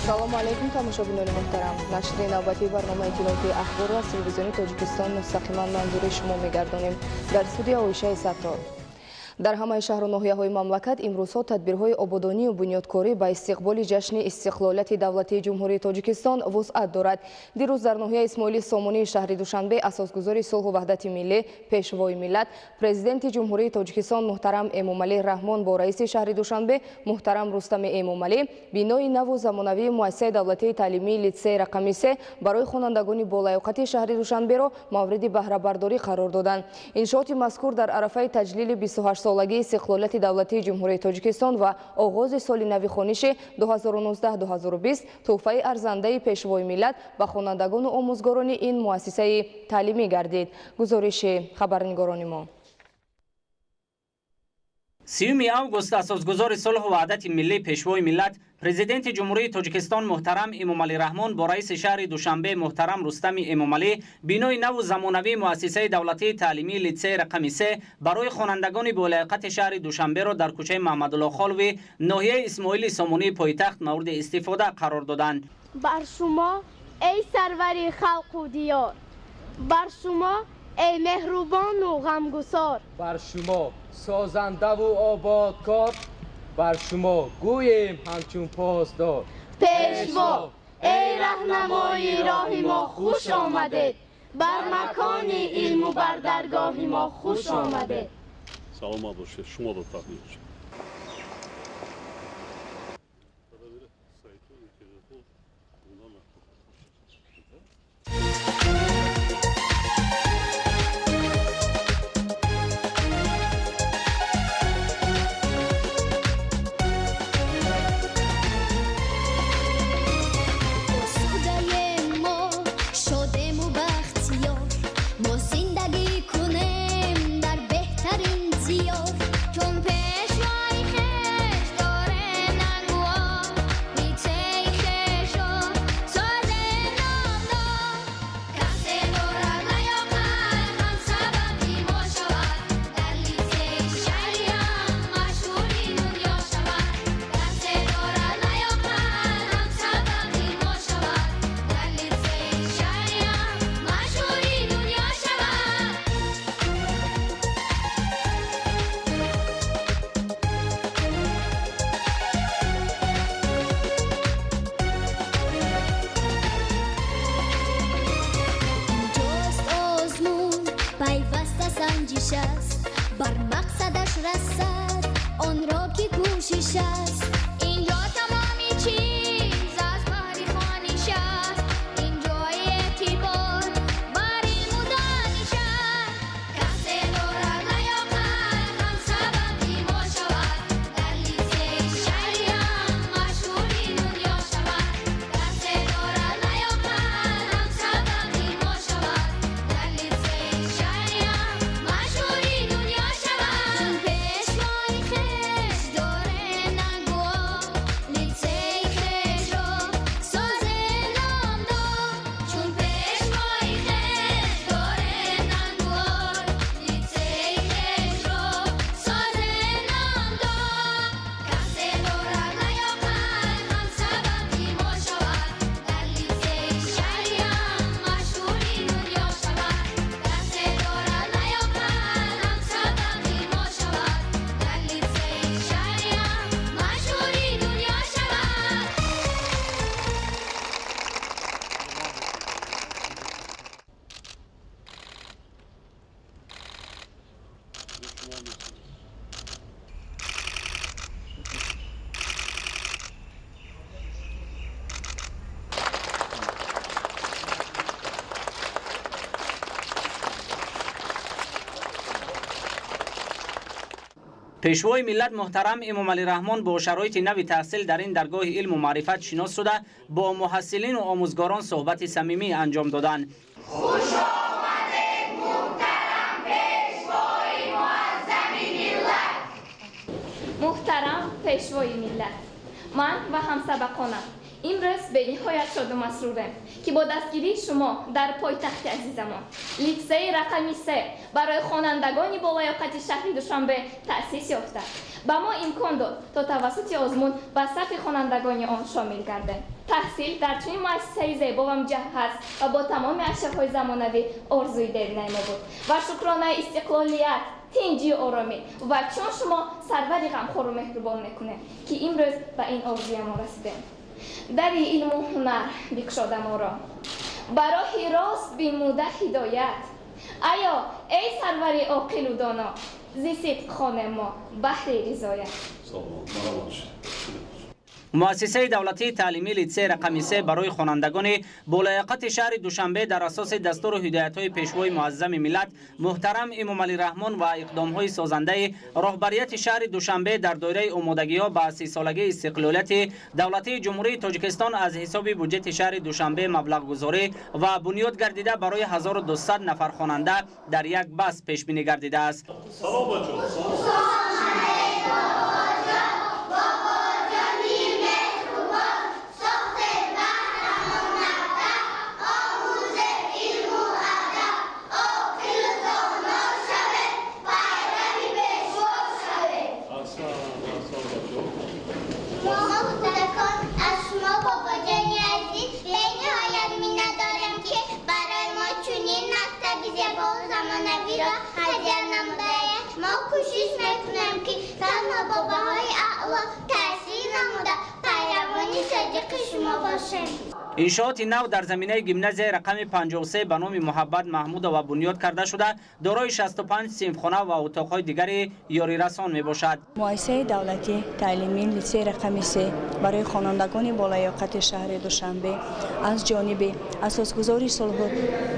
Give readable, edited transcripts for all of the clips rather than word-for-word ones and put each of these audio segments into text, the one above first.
салому алайкум тамошобинони муҳтарам. Нашри навбатии барнома иттилоъоти ахбор ва телевизиони Тоҷикистон мустақиман манзури шумо мегардонем. Дар студия Оишаи Саттор. дар ҳамаи шаҳру ноҳияҳои мамлакат имрӯзҳо тадбирҳои ободонию бунёдкорӣ ба истиқболи ҷашни истиқлолияти давлатии ҷумҳурии Тоҷикистон вусъат дорад. дирӯз дар ноҳияи Исмоили Сомонии шаҳри Душанбе асосгузори сулҳу ваҳдати миллӣ, пешвои миллат, президенти ҷумҳурии Тоҷикистон муҳтарам Эмомалӣ Раҳмон бо раиси шаҳри Душанбе муҳтарам Рустами Эмомалӣ бинои наву замонавии муассисаи давлатии таълимии литсеи рақами 3 барои хонандагони болаёқати шаҳри Душанберо мавриди баҳрабардорӣ қарор доданд. иншооти мазкур дар арафаи таҷлили 28 солагии истиқлолияти давлатии ҷумҳурии Тоҷикистон ва оғози соли нави хониши 2019-2020 тӯҳфаи арзандаи пешвои миллат ба хонандагону омӯзгорони ин муассисаи таълимӣ гардид. гузориши хабарнигорони мо. 3 август асосгузори сулҳу ваҳдати миллӣ пешвои миллат президенти ҷумҳурии Тоҷикистон муҳтарам Эмомалӣ Раҳмон бо раиси шаҳри Душанбе муҳтарам Рустами Эмомалӣ бинои наву замонавии муассисаи давлатии таълимии литсеи рақами 3 барои хонандагони болаёқати шаҳри Душанберо дар кӯчаи Маҳмадулло Холови ноҳияи Исмоили Сомонии пойтахт мавриди истифода қарор доданд. бар шумо эй сарвари халқу диёр, бар шумо эй меҳрубону ғамгусор, бар шумо созандаву ободкор, бар шумо гӯем ҳамчун поздор. пешво эй раҳнамои роҳи мо хуш омадед, бар макони илму бар даргоҳи мо хуш омадед. саломат бошед, шумо ро таҳние шуд. بر مقصدش رسد آن را که کوشش است اینجا تمامی چیز از بحر خوانش است اینجای اعتبار بر علم و دانش است کسی دارد نیاقل هم سببی ما شود در لیسه شهری هم مشهوری دنیا شود کسی دارد نیاقل هم سببی ما شود در لیسه شهری هم مشهوری دنیا شود چون پیشوای خش داره نگوار لیسه خش را ساز نام دار چون پیشوای خش داره نگوار لیسه خش را ساز نام دار کسی دارد نیاقل هم سببی ما شود در لیسه شهری هم مشهوری دنیا شود کسی دارد نیاقل هم سببی ما شود در لیسه شهری هم مشهوری دنیا شود пешвои миллат муҳтарам Эмомалӣ Раҳмон бо шароити нави таҳсил дар ин даргоҳи илму маърифат шинос шуда бо муҳассилину омӯзгорон суҳбати самимӣ анҷом доданд. خوش آمدید محترم پیشوای معظم ملت. محترم پیشوای ملت، من و همسبقانم امروز به نهایت شاد و مسرورم که با دستگیری شما در پایتخت عزیزمان لیسه رقمی 3 برای خوانندگان بالایقت شهر دوشنبه تأسیس یافته. به ما امکان داد تا توسط آزمون به صف خوانندگان آن شامل گردیم. تحصیل در چنین مؤسسه زیبا و مجهز و با تمام اشراف‌های زمانوی آرزوی دلنای ما بود و شکرانه استقلالیت، تنجی آرامی و چون شما سروری غمخوار و مهربان میکنه که امروز به این آرزوی ما رسیدیم. در علم و هنر بکشاده ما را برای راست بیموده هدایت. آیا ای سروری عاقل و دانا زی صدق خانه ما بهر رضایت. مؤسسه دولتی تعلیمی لیسه رقم 3 برای خوانندگان بولایقت شهر دوشنبه در اساس دستور و هدایت‌های پیشوای معظم ملت محترم امام علی رحمان و اقدام‌های سازنده رهبریت شهر دوشنبه در دوره آمادگی‌ها به 30 سالگی استقلالیت دولتی جمهوری تاجیکستان از حساب بودجه شهر دوشنبه مبلغ گذاری و بنیاد گردیده برای 1200 نفر خواننده در یک بس پیش بینی گردیده است. انشاءات نو در زمینه گیمناز رقم 53 به نام محبت محمود و بنیاد کرده شده دارای 65 صنفخانه و اتاقهای دیگری یاری رسان می باشد. مؤسسه دولتی تعلیمی لیسه رقم 3 برای خوانندگان بالایاقت شهر دوشنبه از جانب اساسگزار صلح و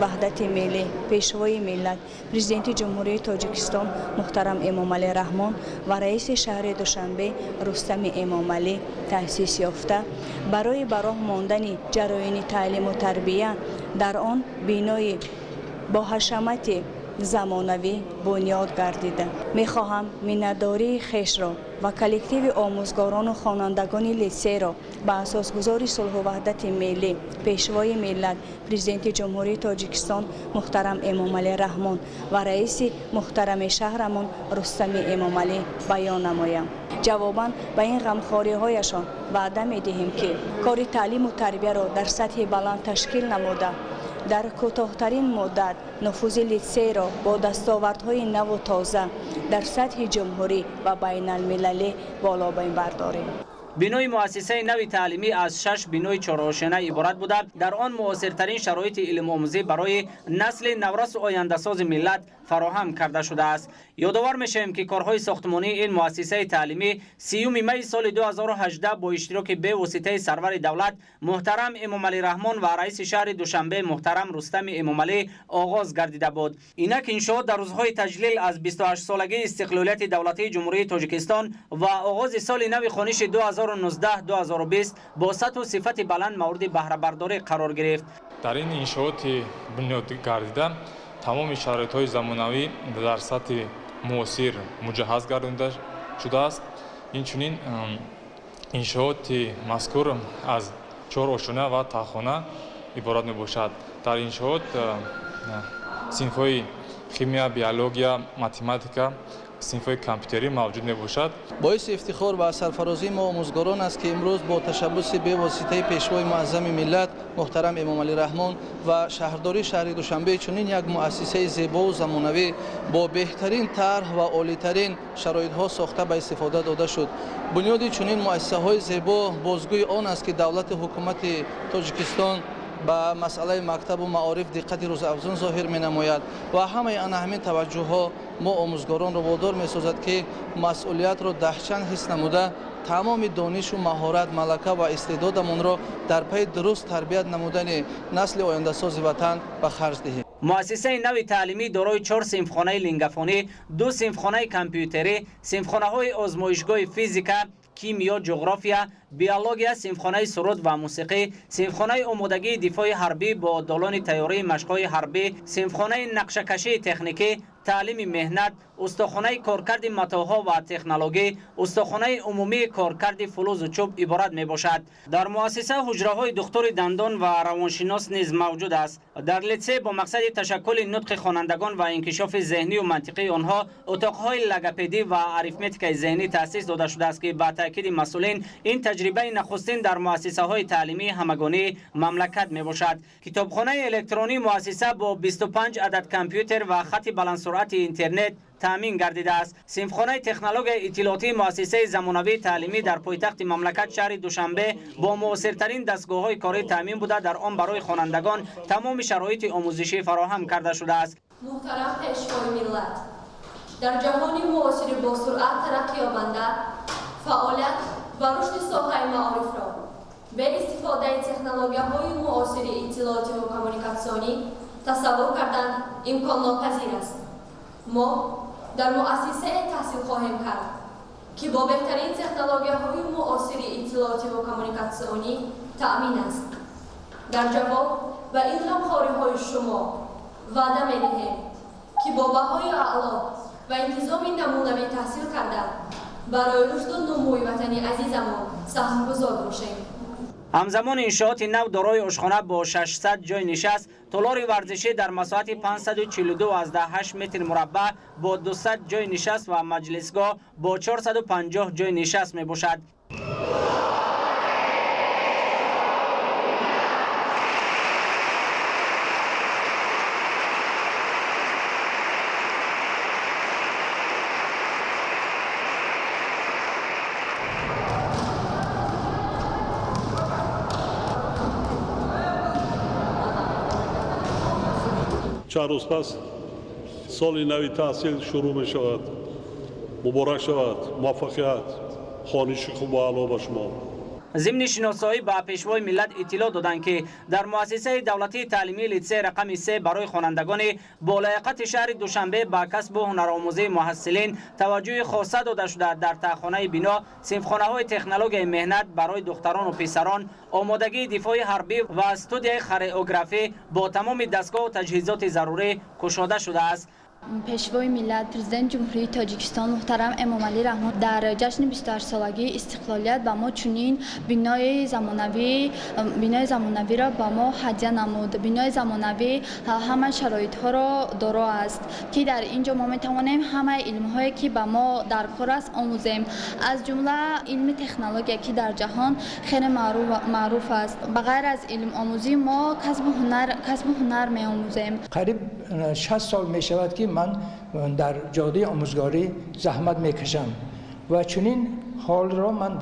وحدت ملی پیشوای ملت پرزیدنت جمهوری تاجیکستان محترم امام علی رحمان و رئیس شهر دوشنبه رستم امام علی تأسیس یافته برای براه ماندن جراین تعلیم و تربیه در آن بینای با حشمت زمانوی بنیاد گردیده. میخواهم مینتداری خیش را و کلکتیو آموزگاران و خوانندگان لیسه را به اساسگزار صلح و وحدت ملی پیشوای ملت پرزیدنت جمهوری تاجیکستان محترم امام علی رحمان و رئیس محترم شهرمان رستم امام علی بیان نمایم. جواباً به این غمخواری هایشان وعده می دهیم که کار تعلیم و تربیه را در سطح بلند تشکیل نموده در کوتاه‌ترین مدت نفوذ لیسه را با دستاوردهای نو و تازه در سطح جمهوری و بین المللی بالا برداریم. بینای مؤسسه نوی تعلیمی از 6 بینای چهارآشنه عبارت بوده در آن مؤثرترین شرایط علم آموزی برای نسل نورس و آینده ساز ملت فراهم کرده شده است. یادآور میشیم که کارهای ساختمانی این مؤسسه تعلیمی 30 می سال 2018 با اشتراک به واسطه سرور دولت محترم امام علی رحمان و رئیس شهر دوشنبه محترم رستم امام علی آغاز گردیده بود. اینک انشاءات در روزهای تجلیل از 28 سالگی استقلالیت دولتی جمهوری تاجیکستان و آغاز سال نو خونیش 2019-2020 با سطح و صفت بلند مورد بهره برداری قرار گرفت. در این انشاءات بنیاد گردیده تمام شرایط‌های زمانوی در سطح معاصر مجهز گردانده شده است. اینچنین انشاءات مذکور از 4 آشونه و تاخانه عبارت میباشد. در انشاءات صنف‌های خیمیا، بیولوژیا، متماتیکا، صنف‌های کامپیوتری موجود میباشد. باعث افتخار و سرفرازی ما آموزگاران است که امروز با تشبث به واسطه پیشوای معظم ملت محترم امام علی رحمان و شهرداری شهر دوشنبه چنین یک مؤسسه زیبا و زمانوی با بهترین طرح و عالی‌ترین شرایط‌ها ساخته به استفاده داده شد. بنیاد چنین مؤسسه‌های زیبا بازگوی آن است که دولت حکومت تاجیکستان به مسئله مکتب و معارف دقت روزافزون ظاهر می نماید و همه همین توجه ها ما آموزگاران را وادار می سازد که مسئولیت را دهچند حس نموده تمام دانش و مهارت، ملکه و استعدادمان را در پی درست تربیت نمودن نسل آینده ساز وطن به خرج دهیم. مؤسسه نوی تعلیمی دارای 4 صنفخانه لنگافانی، 2 صنفخانه کامپیوتری، صنفخانه‌های آزمایشگاه فیزیکا، کیمیا، جغرافیا، بیولوژیا، صنفخانه سرود و موسیقی، صنفخانه آمادگی دفاع حربی با دالان تیاری مشق‌های حربی، صنفخانه نقشه‌کشی تکنیکی، تعلیم مهنت، استخوانه کارکرد متاحها و تکنولوژی، استخوانه عمومی کارکرد فلز و چوب عبارت می باشد. در مؤسسه حجره های دکتر دندان و روانشناس نیز موجود است. در لیسه با مقصد تشکل نطق خوانندگان و انکشاف ذهنی و منطقی آنها اتاقهای لگپدی و اریتمتیک ذهنی تأسیس داده شده است که با تاکید مسئولین این تجربه نخستین در مؤسسه های تعلیمی همگانی مملکت می باشد. کتابخانه الکترونی مؤسسه با 25 عدد کامپیوتر و خط بلندسرعت اینترنت تامین گردیده است. صنفخانه تکنولوژی اطلاعاتی مؤسسه زمانوی تعلیمی در پایتخت مملکت شهر دوشنبه با موثرترین دستگاه‌های کاری تامین بوده در آن برای خوانندگان تمام شرایط آموزشی فراهم کرده شده است. محترم پیشوای ملت، در جهان معاصر با سرعت ترقی یابنده فعالیت و رشد ساحه معارف را به استفاده تکنولوژی‌های معاصر اطلاعاتی و کمونیکاسیونی تصور کردن امکان ناپذیر است. ما در مؤسسه تحصیل خواهیم کرد که با بهترین تکنولوژی‌های معاصر اطلاعاتی و کمونیکاسیونی تأمین است. در جواب و این غمخواری‌های شما وعده می‌دهیم که با بهای اعلی و انتظام نمونه‌ای تحصیل کرده برای رشد و نموی وطن عزیزمان سهم‌گذار باشیم. همزمان انشاءات نو دارای آشخانه با 600 جای نشست، تالار ورزشی در مساحت 542.8 متر مربع با 200 جای نشست و مجلسگاه با 450 جای نشست می باشد. چند روز پس سال نوی تحصیل شروع می شود. مبارک شود. موفقیت. خوانش خوب و علا با شما. ضمن شناسایی به پیشوای ملت اطلاع دادند که در مؤسسه دولتی تعلیمی لیسه رقم 3 برای خوانندگان با لیاقت شهر دوشنبه با کسب و هنرآموزی محصلین توجه خاصه داده شده. در تخانه بنا صنفخانه های تکنولوژی مهنت برای دختران و پسران، آمادگی دفاع حربی و استودیوی خرئوگرافی با تمام دستگاه و تجهیزات ضروری گشاده شده است. پیشوای ملت پرزیدنت جمهوری تاجیکستان محترم امامعلی رحمان در جشن 28 سالگی استقلالیت با ما چنین بنای زمانوی را با ما هدیه نمود. بنای زمانوی همه شرایط ها را دارا است که در اینجا ما میتوانیم همه علم هایی که با ما در کار است آموزیم، از جمله علم تکنولوژی که در جهان خیلی معروف است. بغیر از علم آموزی ما کسب هنر می آموزیم. قریب 60 سال می شود که من در جاده آموزگاری زحمت میکشم و چنین حال را من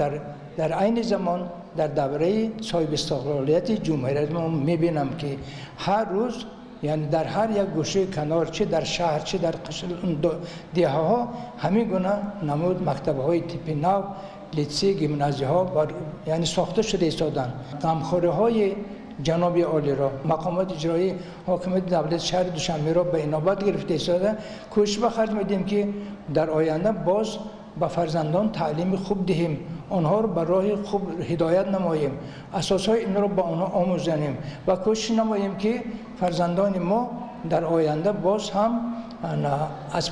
در عین زمان در دوره صاحب استقلالیت جمهوریت ما میبینم که هر روز یعنی در هر یک گوشه کنار، چه در شهر چه در دیه ها، همین گونه نمود مکتب های تیپ نو، لیسه، گیمنازی ها یعنی ساخته شده ایستادن. غمخواری های جناب عالی را مقامات اجرایی حاکمیت دولت شهر دوشنبه را به اینابت گرفته ایستاده. کوشش به خرج میدیم که در آینده باز به فرزندان تعلیم خوب دهیم، آنها را به راه خوب هدایت نماییم، اساسهای این را به آنها آموزانیم و کوشش نماییم که فرزندان ما در آینده باز هم از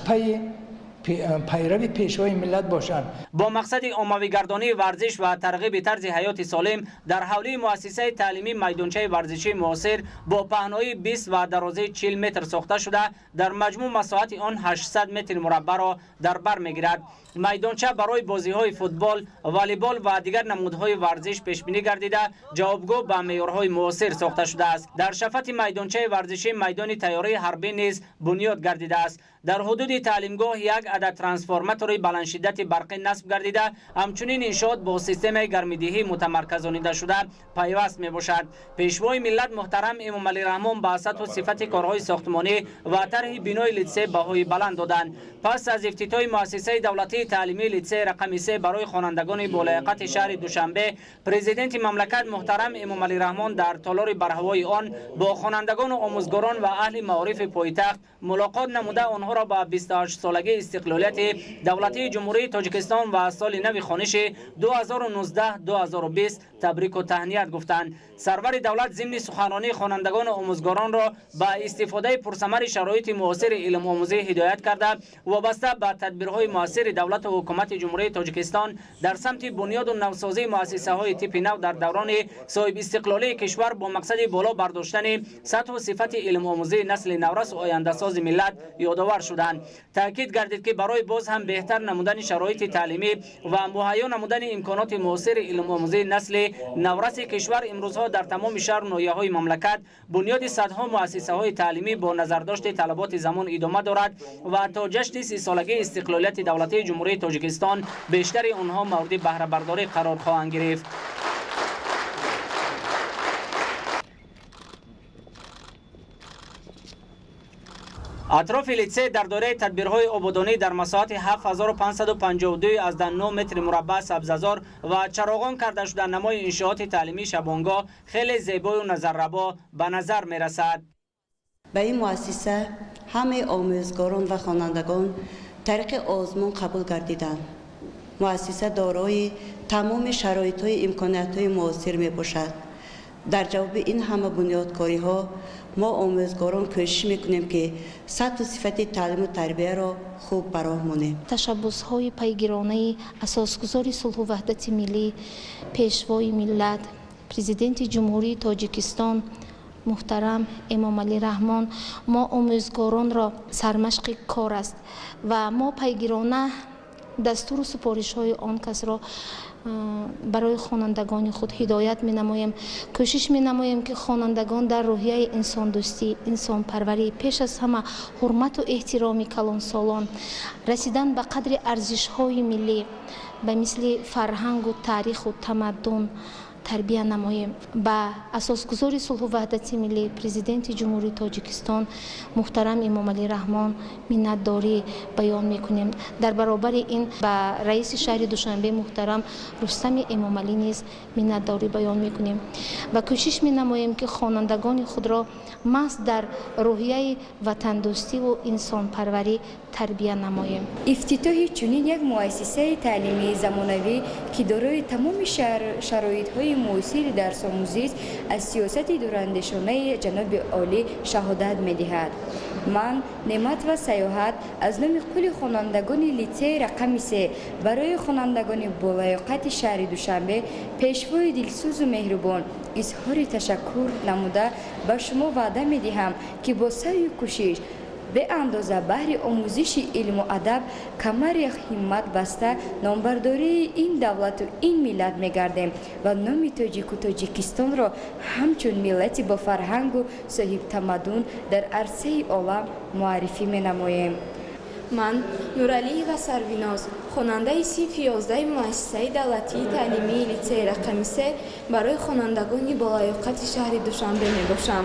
پیروی پیشوای ملت باشند. با مقصد عمومی گردانی ورزش و ترغیب طرز حیات سالم در حوله مؤسسه تعلیمی میدانچه ورزشی معاصر با پهنای 20 و درازه 40 متر ساخته شده در مجموع مساحت آن 800 متر مربع را در بر میگیرد. میدانچه برای بازی‌های فوتبال، والیبال و دیگر نمودهای ورزش پیش بینی گردیده جوابگو به معیارهای معاصر ساخته شده است. در شفت میدانچه ورزشی میدان طیاره حربی نیز بنیاد گردیده است. در حدود تعلیمگاه یک عدد ترانسفورماتور بلند شدت برقی نصب گردیده، همچنین انشاءات با سیستم گرمیدهی متمرکزانیده شده پیوست می باشد. پیشوای ملت محترم امامعلی رحمان با اساس و صفت کارهای ساختمانی و طرح بنای لیسه بهای بلند دادند. پس از افتتاح مؤسسه دولتی تعلیمی لیسه رقم 3 برای خوانندگان با لیاقت شهر دوشنبه، پرزیدنت مملکت محترم امامعلی رحمان در تالار برهوای آن با خوانندگان و آموزگاران و اهل معارف پایتخت ملاقات نموده آنها را با 28 سالگی استقلالیت دولتی جمهوری تاجیکستان و سال نو خوانش 2019-2020 تبریک و تهنیت گفتند. سرور دولت ضمن سخنرانی خوانندگان و آموزگاران را با استفاده پرثمر شرایط معاصر علم آموزی هدایت کرده وابسته به تدبیرهای موثر دولت و حکومت جمهوری تاجیکستان در سمت بنیاد و نوسازی مؤسسه های تیپ نو در دوران صاحب استقلالی کشور با مقصد بالا برداشتن سطح و صفت علم آموزی نسل نورس و آینده ساز ملت یادآور شدند. تاکید گردید که برای باز هم بهتر نمودن شرایط تعلیمی و مهیا نمودن امکانات معاصر علم آموزی نسل نورس کشور امروزها در تمام شهر و ناحیه‌های مملکت بنیاد صدها مؤسسه های تعلیمی با نظرداشت طلبات زمان ادامه دارد و تا جشن 30 سالگی استقلالیت دولتی جمهوری تاجیکستان بیشتر آنها مورد بهره برداری قرار خواهند گرفت. اطراف لیسه در دوره تدبیرهای آبادانی در مساحت 7552 از 9 متر مربع سبززار و چراغان کرده شده نمای انشاءات تعلیمی شبانگاه خیلی زیبا و نظرربا به نظر می رسد. به این مؤسسه همه آموزگاران و خوانندگان طریق آزمون قبول گردیدند. مؤسسه دارای تمام شرایط و امکانات معاصر می باشد. در جواب این همه بنیادکاری ها ما آموزگاران کوشش میکنیم که سطح و صفت تعلیم و تربیه را خوب براهمونیم. تشبس های پیگیرانه اساسگذار صلح و وحدت ملی، پیشوای ملت، پرزیدنت جمهوری تاجیکستان محترم امام علی رحمان ما آموزگاران را سرمشق کار است و ما پیگیرانه دستور و سپارش های آن کس را برای خوانندگان خود هدایت می نماییم. کوشش می نماییم که خوانندگان در روحیه انسان دوستی، انسان پروری، پیش از همه حرمت و احترام کلان سالان، رسیدن به قدر ارزش های ملی به مثل فرهنگ و تاریخ و تمدن تربیه نماییم. با اساسگذار صلح و وحدت ملی پرزیدنت جمهوری تاجیکستان محترم امام علی رحمان منتداری بیان میکنیم. در برابر این با رئیس شهر دوشنبه محترم رستم امام علی نیز منتداری بیان میکنیم و کوشش مینماییم که خوانندگان خود را محض در روحیه وطن دوستی و انسان پروری تربیه نماییم. افتتاح چنین یک مؤسسه تعلیمی زمانوی که دارای تمام شرایط های معاصر درس آموزی است از سیاست دوراندیشانه جناب عالی شهادت می‌دهد. من نعمت و سیاحت از نام کل خوانندگان لیسه رقم 3 برای خوانندگان بالایقت شهر دوشنبه پیشوای دلسوز و مهربان اظهار تشکر نموده به شما وعده می‌دهم که با سعی و کوشش به اندازه بهر آموزش علم و ادب کمر همت بسته نامبرداری این دولت و این ملت می‌گردیم و نام تاجیک و تاجیکستان را همچون ملتی با فرهنگ و صاحب تمدن در عرصه عالم معرفی می‌نماییم. من نورعلی و سرویناز خواننده صنف 11 مؤسسه دولتی تعلیمی لیسه رقم 3 برای خوانندگان بالایقت شهر دوشنبه می‌باشم.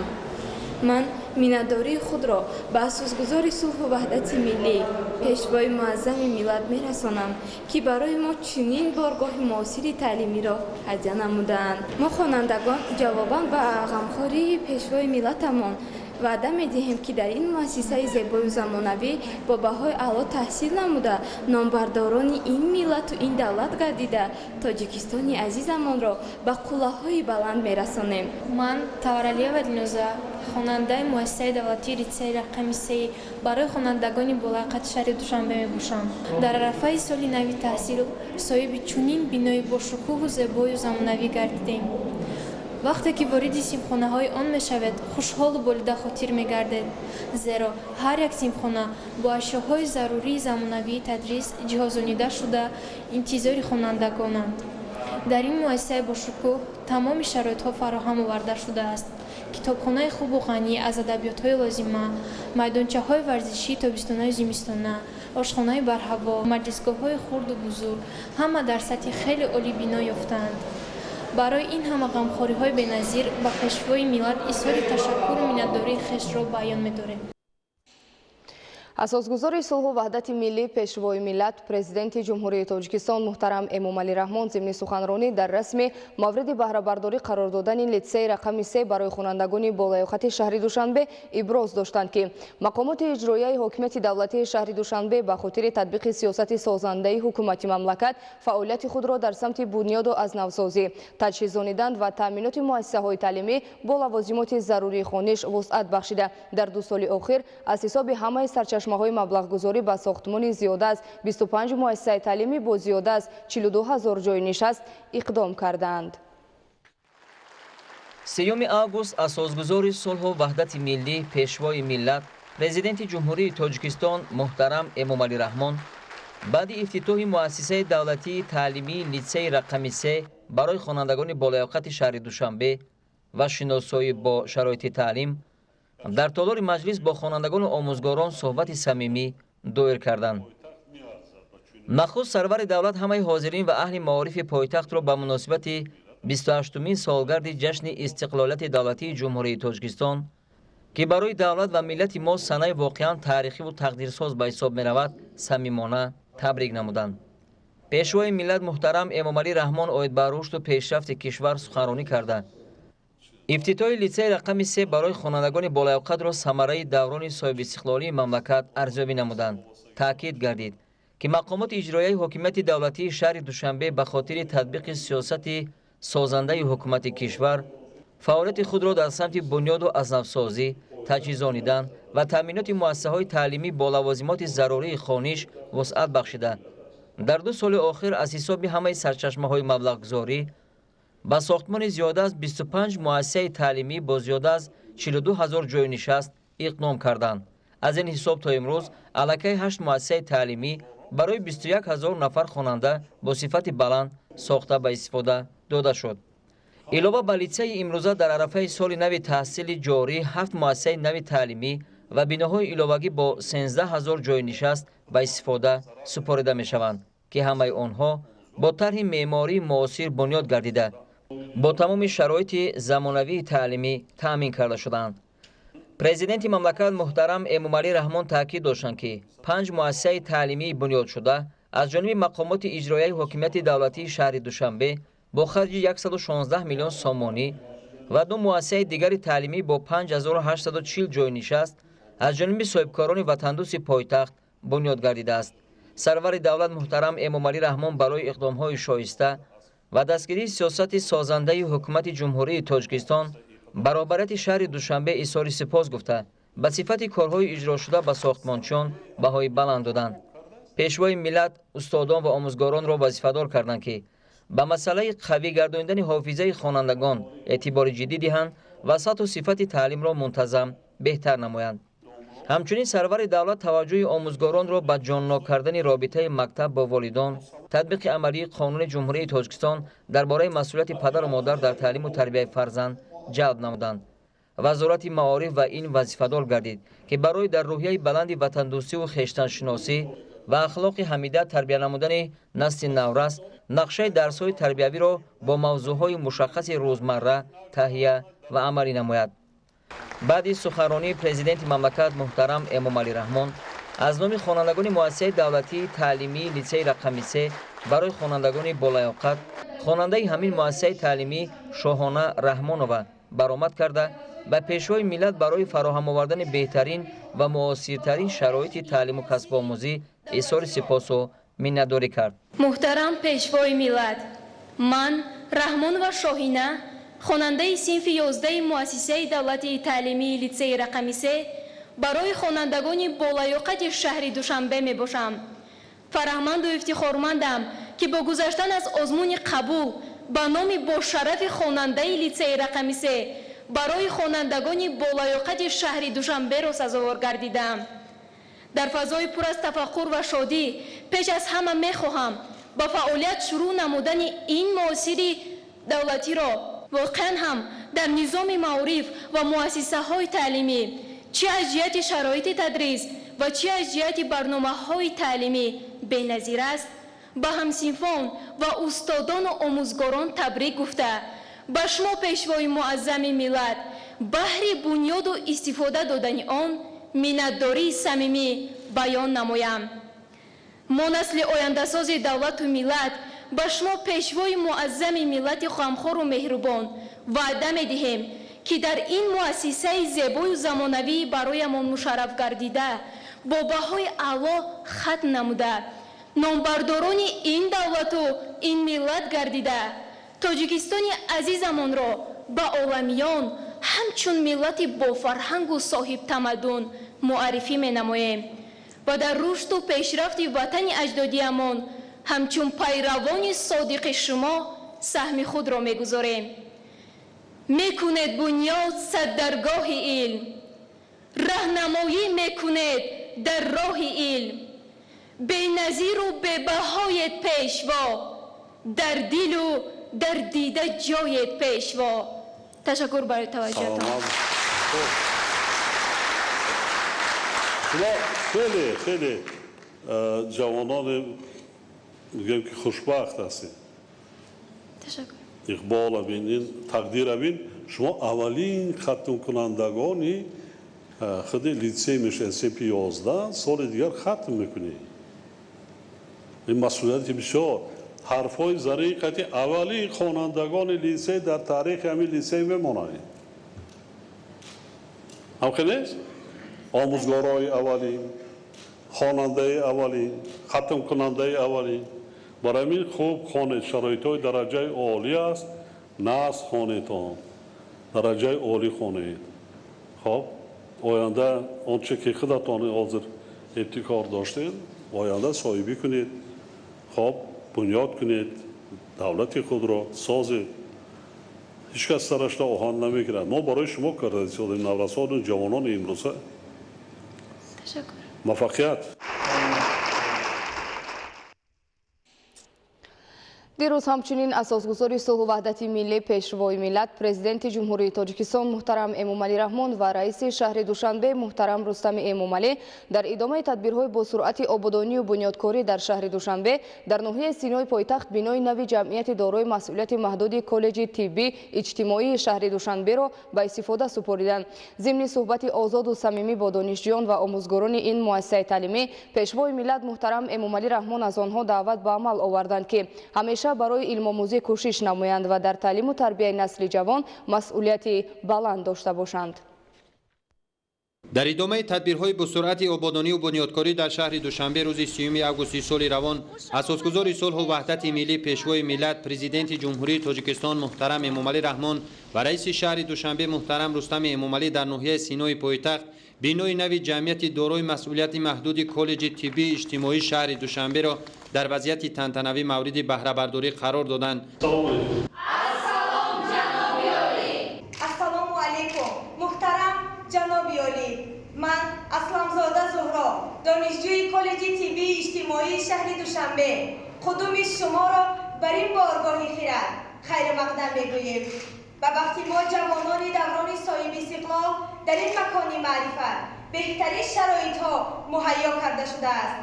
من منتداری خود را به اساسگذار صلح و وحدت ملی پیشوای معظم ملت می‌رسانم که برای ما چنین بارگاه معاصر تعلیمی را هدیه نمودند. ما خوانندگان جواباً به غمخواری پیشوای ملتمان وعده می‌دهیم که در این مؤسسه زیبای و زمانوی با بهای اعلی تحصیل نموده نامبرداران این ملت و این دولت گردیده تاجیکستان عزیزمان را به قله‌های بلند می‌رسانیم. من تاورعلیه ودینوزا خواننده مؤسسه دولتی لیسه رقم 3 برای خوانندگان بالایقت شهر دوشنبه می‌باشم. در عرفه سال نو تحصیل صاحب چنین بینای با شکوه و زیبای و زمانوی گردیدیم. وقتی که وارد سیمخانه های آن می شود خوشحال و بلده خاطر می گردد زیرا هر یک سیمخانه با اشیاءهای ضروری زمانوی تدریس جهازانیده شده انتظار خوانندگانند. در این مؤسسه با شکوه تمام شرایط ها فراهم آورده شده است. کتابخانه خوب و غنی از ادبیات های لازمه، میدانچه های ورزشی تابستانه و زمستانه، آشخانه برهوا، مجلسگاه های خرد و بزرگ همه در سطح خیلی عالی بنا یافتند. برای این همه غمخواری های بی‌نظیر با پیشوای ملت اظهار تشکر و منتداری خویش را بیان می‌داریم. асосгузори сулҳу ваҳдати миллӣ пешвои миллат президенти ҷумҳурии тоҷикистон муҳтарам эмомалӣ раҳмон зимни суханронӣ дар расми мавриди баҳрабардорӣ қарор додани литсеи рақами 3 барои хонандагони болаёқати шаҳри Душанбе иброз доштанд ки мақомоти иҷроияи ҳокимияти давлатии шаҳри Душанбе ба хотири татбиқи сиёсати созандаи ҳукумати мамлакат фаъолияти худро дар самти бунёду азнавсозӣ, таҷҳизониданд ва таъминоти муассисаҳои таълимӣ бо лавозимоти зарурии хониш вусъат бахшида дар 2 соли охир аз ҳисоби ҳамаи сарчашмаҳои маблағгузорӣ ба сохтмони зиёда аз 25 муассисаи таълимӣ бо зиёда аз 42 000 ҷойи нишаст иқдом карданд. 3 август асосгузори сулҳу ваҳдати миллӣ пешвои миллат президенти ҷумҳурии тоҷикистон муҳтарам эмомалӣ раҳмон баъди ифтитоҳи муассисаи давлатии таълимии литсеи рақами 3 барои хонандагони болаёқати шаҳри Душанбе ва шиносоӣ бо шароити таълим дар толори маҷлис бо хонандагону омӯзгорон суҳбати самимӣ доир карданд. нахуст сарвари давлат ҳамаи ҳозирин ва аҳли маорифи пойтахтро ба муносибати 28-умин солгарди ҷашни истиқлолияти давлатии ҷумҳурии тоҷикистон ки барои давлат ва миллати мо санаи воқеан таърихиву тақдирсоз ба ҳисоб меравад самимона табрик намуданд. пешвои миллат муҳтарам эмомалӣ раҳмон оид ба рушду пешрафти кишвар суханронӣ карда ифтитоҳи литсеи рақами 3 барои хонандагони болаёқатро самараи даврони соҳибистиқлолии мамлакат арзёбӣ намуданд. таъкид гардид ки мақомоти иҷроияи ҳокимияти давлатии шаҳри Душанбе ба хотири татбиқи сиёсати созандаи ҳукумати кишвар фаъолияти худро дар самти бунёду азнавсозӣ, таҷҳизонидан ва таъминоти муассисаҳои таълимӣ бо лавозимоти зарурии хониш вусъат бахшида дар 2 соли охир аз ҳисоби ҳамаи сарчашмаҳои маблағгузорӣ ба сохтмони зиёда аз 25 муассисаи таълимӣ бо зиёда аз 42 000 ҷойи нишаст иқдом карданд. аз ин ҳисоб то имрӯз аллакай 8 муассисаи таълимӣ барои 21 000 нафар хонанда бо сифати баланд сохта ба истифода дода шуд. илова ба литсеи имрӯза дар арафаи соли нави таҳсили ҷорӣ 7 муассисаи нави таълимӣ ва биноҳои иловагӣ бо 13 000 ҷойи нишаст ба истифода супорида мешаванд ки ҳамаи онҳо бо тарҳи меъмории муосир бунёд гардида бо тамоми шароити замонавии таълимӣ таъмин карда шуданд. президенти мамлакат муҳтарам эмомалӣ раҳмон таъкид доштанд ки 5 муассисаи таълимии бунёдшуда аз ҷониби мақомоти иҷроияи ҳокимияти давлатии шаҳри Душанбе бо харҷи 116 миллион сомонӣ ва 2 муассисаи дигари таълимӣ бо 5840 ҷойи нишаст аз ҷониби соҳибкорони ватандӯси пойтахт бунёд гардидааст. сарвари давлат муҳтарам эмомалӣ раҳмон барои иқдомҳои шоиста ва дастгирии сиёсати созандаи ҳукумати ҷумҳурии тоҷикистон баробарияти шаҳри Душанбе изҳори сипос гуфта ба сифати корҳои иҷрошуда ба сохтмончиён баҳои баланд доданд. пешвои миллат устодон ва омӯзгоронро вазифадор карданд ки ба масъалаи қавӣ гардонидани ҳофизаи хонандагон эътибори ҷиддӣ диҳанд ва сатҳу сифати таълимро мунтазам беҳтар намоянд. ҳамчунин сарвари давлат таваҷҷӯҳи омӯзгоронро ба ҷоннок кардани робитаи мактаб бо волидон, татбиқи амалии қонуни ҷумҳурии Тоҷикистон дар бораи масъулияти падару модар дар таълиму тарбияи фарзанд ҷалб намуданд. вазорати маориф ва ин вазифадор гардид ки барои дар рӯҳияи баланди ватандӯстиву хештаншиносӣ ва ахлоқи ҳамида тарбия намудани насли наврас нақшаи дарсҳои тарбиявиро бо мавзӯъҳои мушаххаси рӯзмарра таҳия ва амалӣ намояд. баъди суханронии президенти мамлакат муҳтарам эмомалӣ раҳмон аз номи хонандагони муассисаи давлатии таълимии литсеи рақами 3 барои хонандагони болаёқат хонандаи ҳамин муассисаи таълимӣ Шоҳона Раҳмонова баромад карда ба пешвои миллат барои фароҳам овардани беҳтарин ва муосиртарин шароити таълиму касбомӯзӣ изҳори сипосу миннатдорӣ кард. муҳтарам пешвои миллат, ман Раҳмонова Шоҳина хонандаи синфи 11 муассисаи давлатии таълимии литсеи рақами 3 барои хонандагони болаёқати шаҳри Душанбе мебошам. фараҳманду ифтихормандам ки бо гузаштан аз озмуни қабул ба номи бошарафи хонандаи литсеи рақами 3 барои хонандагони болаёқати шаҳри Душанберо сазовор гардидам. дар фазои пур аз тафаххур ва шодӣ пеш аз ҳама мехоҳам ба фаъолият шурӯъ намудани ин муосири давлатиро воқеан ҳам дар низоми маориф ва муассисаҳои таълимӣ чӣ аз ҷиҳати шароити тадрис ва чӣ аз ҷиҳати барномаҳои таълимӣ беназир аст ба ҳамсинфон ва устодону омӯзгорон табрик гуфта ба шумо пешвои муаззами миллат баҳри бунёду истифода додани он миннатдории самимӣ баён намоям. мо насли ояндасози давлату миллат ба шумо пешвои муаззами миллати ғамхору меҳрубон ваъда медиҳем ки дар ин муассисаи зебою замонавӣ бароямон мушарраф гардида бо баҳои аъло хатм намуда номбардорони ин давлату ин миллат гардида тоҷикистони азизамонро ба оламиён ҳамчун миллати бофарҳангу соҳибтамаддун муаррифӣ менамоем ва дар рушду пешрафти ватани аҷдодиамон ҳамчун пайравони содиқи шумо саҳми худро мегузорем. мекунед бунёд саддаргоҳи илм, раҳнамоӣ мекунед дар роҳи илм, беназиру бебаҳоед пешво, дар дилу дар дида ҷоед пешво. ташаккур барои таваҷҷӯҳатон. خیلی خیلی جوانان میگم که خوشبخت هستید. تشکر. اقبال ببینید، تقدیر ببین. شما اولین ختم کنندگانی خود لیسه میشه SP 11 سال دیگر ختم میکنی. این مسئولیتی بسیار. حرفای زریقتی اولین خوانندگان لیسه در تاریخ همین لیسه میمونه. همخیلی نیست؟ آموزگارای اولین، خواننده اولین، ختم کننده اولین. برای این خوب خوانید، شرایط‌های درجه عالی است، نصب خوانیدان، درجه عالی خوانید. خب آینده آنچه که خودتان حاضر ابتکار داشتید، آینده صاحبی کنید. خب بنیاد کنید، دولت خود را سازید. هیچ کس سرش را آهن نمیگیرد. ما برای شما کرده شدیم، نوسان و جوانان امروزه. تشکر. موفقیت. دیروز همچنین اساسگذاری صلح و وحدت ملی پیشروی ملت پرزیدنت جمهوری تاجیکستان محترم امومعلی رحمان و رئیس شهر دوشنبه محترم رستم امومعلی در ادامه تدبیرهای با سرعت آبادانی و بنیادکاری در شهر دوشنبه در ناحیه سینای پایتخت بینای نوی جمعیت دارای مسئولیت محدود کالج طبی اجتماعی شهر دوشنبه را به استفاده سپردند. ضمن صحبت آزاد و صمیمی با دانشجویان و آموزگاران این مؤسسه تعلیمی پیشروی ملت محترم امومعلی رحمان از آنها دعوت به عمل آوردند که همیشه برای علم آموزی کوشش نمایند و در تعلیم و تربیت نسل جوان مسئولیتی بلند داشته باشند. در ادامه تدبیرهای با سرعت آبادانی و بنیادکاری در شهر دوشنبه روز 30 آگوست سال روان اساسگذار صلح و وحدت ملی پیشوای ملت پرزیدنت جمهوری تاجیکستان محترم امومعلی رحمان و رئیس شهر دوشنبه محترم رستم امومعلی در ناحیه سینای پایتخت بینای نوی جمعیت دارای مسئولیت محدود کالج طبی اجتماعی شهر دوشنبه را در وضعیت تنتنوی مورد بهره برداری قرار دادند. السلام جناب عالی. السلام علیکم محترم جناب عالی. من اسلامزاده زهرا دانشجوی کالج طبی اجتماعی شهر دوشنبه قدوم شما را بر این بارگاه خیرد خیر مقدم میگوییم و وقتی ما جوانان دوران صاحب استقلال در این مکان معرفت بهترین شرایط ها مهیا کرده شده است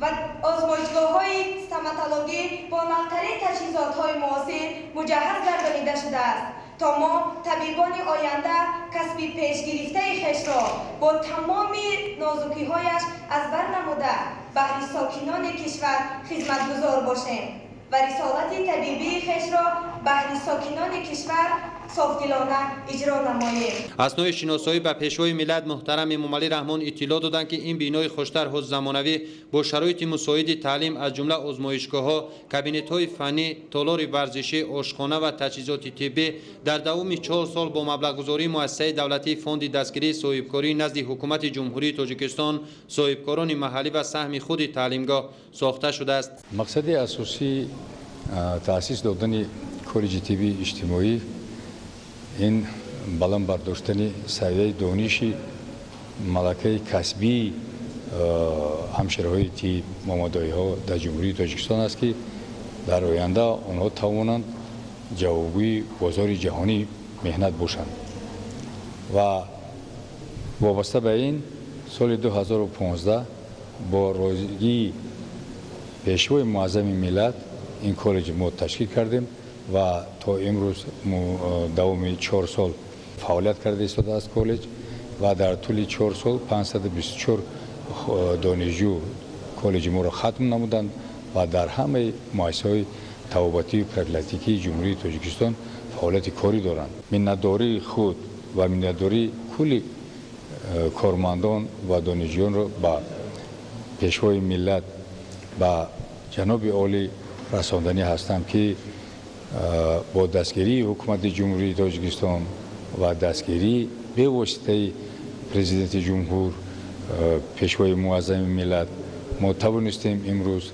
و آزمایشگاه‌های استوماتولوژی با نوترین تجهیزات‌های معاصر مجهز گردانیده شده است تا ما طبیبان آینده کسب پیشگرفته خویش را با تمام نازکی‌هایش از بر نموده بهر ساکنان کشور خدمتگزار باشیم و رسالت طبیبی خویش را بهر ساکنان کشور صافدلانه اجرا نماییم. اثنای شناسایی به پیشوای ملت محترم امومعلی رحمان اطلاع دادند که این بینای خوشتر حوض زمانوی با شرایط مساعد تعلیم از جمله آزمایشگاه‌ها، کابینet‌های فنی، تالار ورزشی، آشخانه و تجهیزات طبی در دوام 4 سال با مبلغ‌گذاری مؤسسه دولتی فوند دستگیری صاحبکاری نزد حکومت جمهوری تاجیکستان صاحبکاران محلی و سهم خود تعلیمگاه ساخته شده است. مقصد اساسی تأسیس دادن کالج طبی اجتماعی این баланд бардоштани савияи дониши малакаи касбии ҳамшираҳои тиб момадоиҳо дар ҷумҳурии тоҷикистон аст ки дар оянда онҳо тавонанд ҷавобгӯи бозори ҷаҳонӣ меҳнат бошанд ва вобаста ба ин соли 2015 бо розигии пешвои муаззами миллат ин коллеҷи мо ташкил кардем ва то имрӯз давоми 4 сол фаъолият карда истодааст коллеҷ و در طول 4 سال 524 دانشجو کالج ما را ختم نمودند و در همه مؤسسه‌های طبابتی و پروفیلاکتیکی جمهوری تاجیکستان فعالیت کاری دارند. منتداری خود و منتداری کل کارمندان و دانشجویان را با پیشوای ملت با جناب عالی رساندنی هستم که با دستگیری حکومت جمهوری تاجیکستان و دستگیری به واسطه پرزیدنت جمهور پیشوای معظم ملت ما توانستیم امروز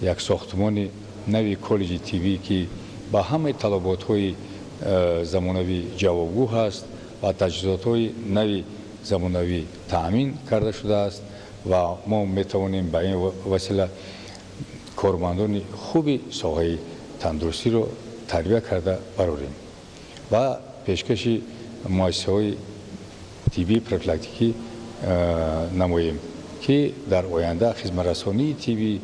یک ساختمان نوی کالج طبی که با همه طلبات‌های زمانوی جوابگو هست و تجهیزات‌های نوی زمانوی تأمین کرده شده است و ما می‌توانیم به این وسیله کارمندان خوبی ساحه تندرستی را تربیت کرده برآوریم و پیشکش مؤسسه‌های طبی پروفیلاکتیکی نماییم که در آینده خدمت‌رسانی طبی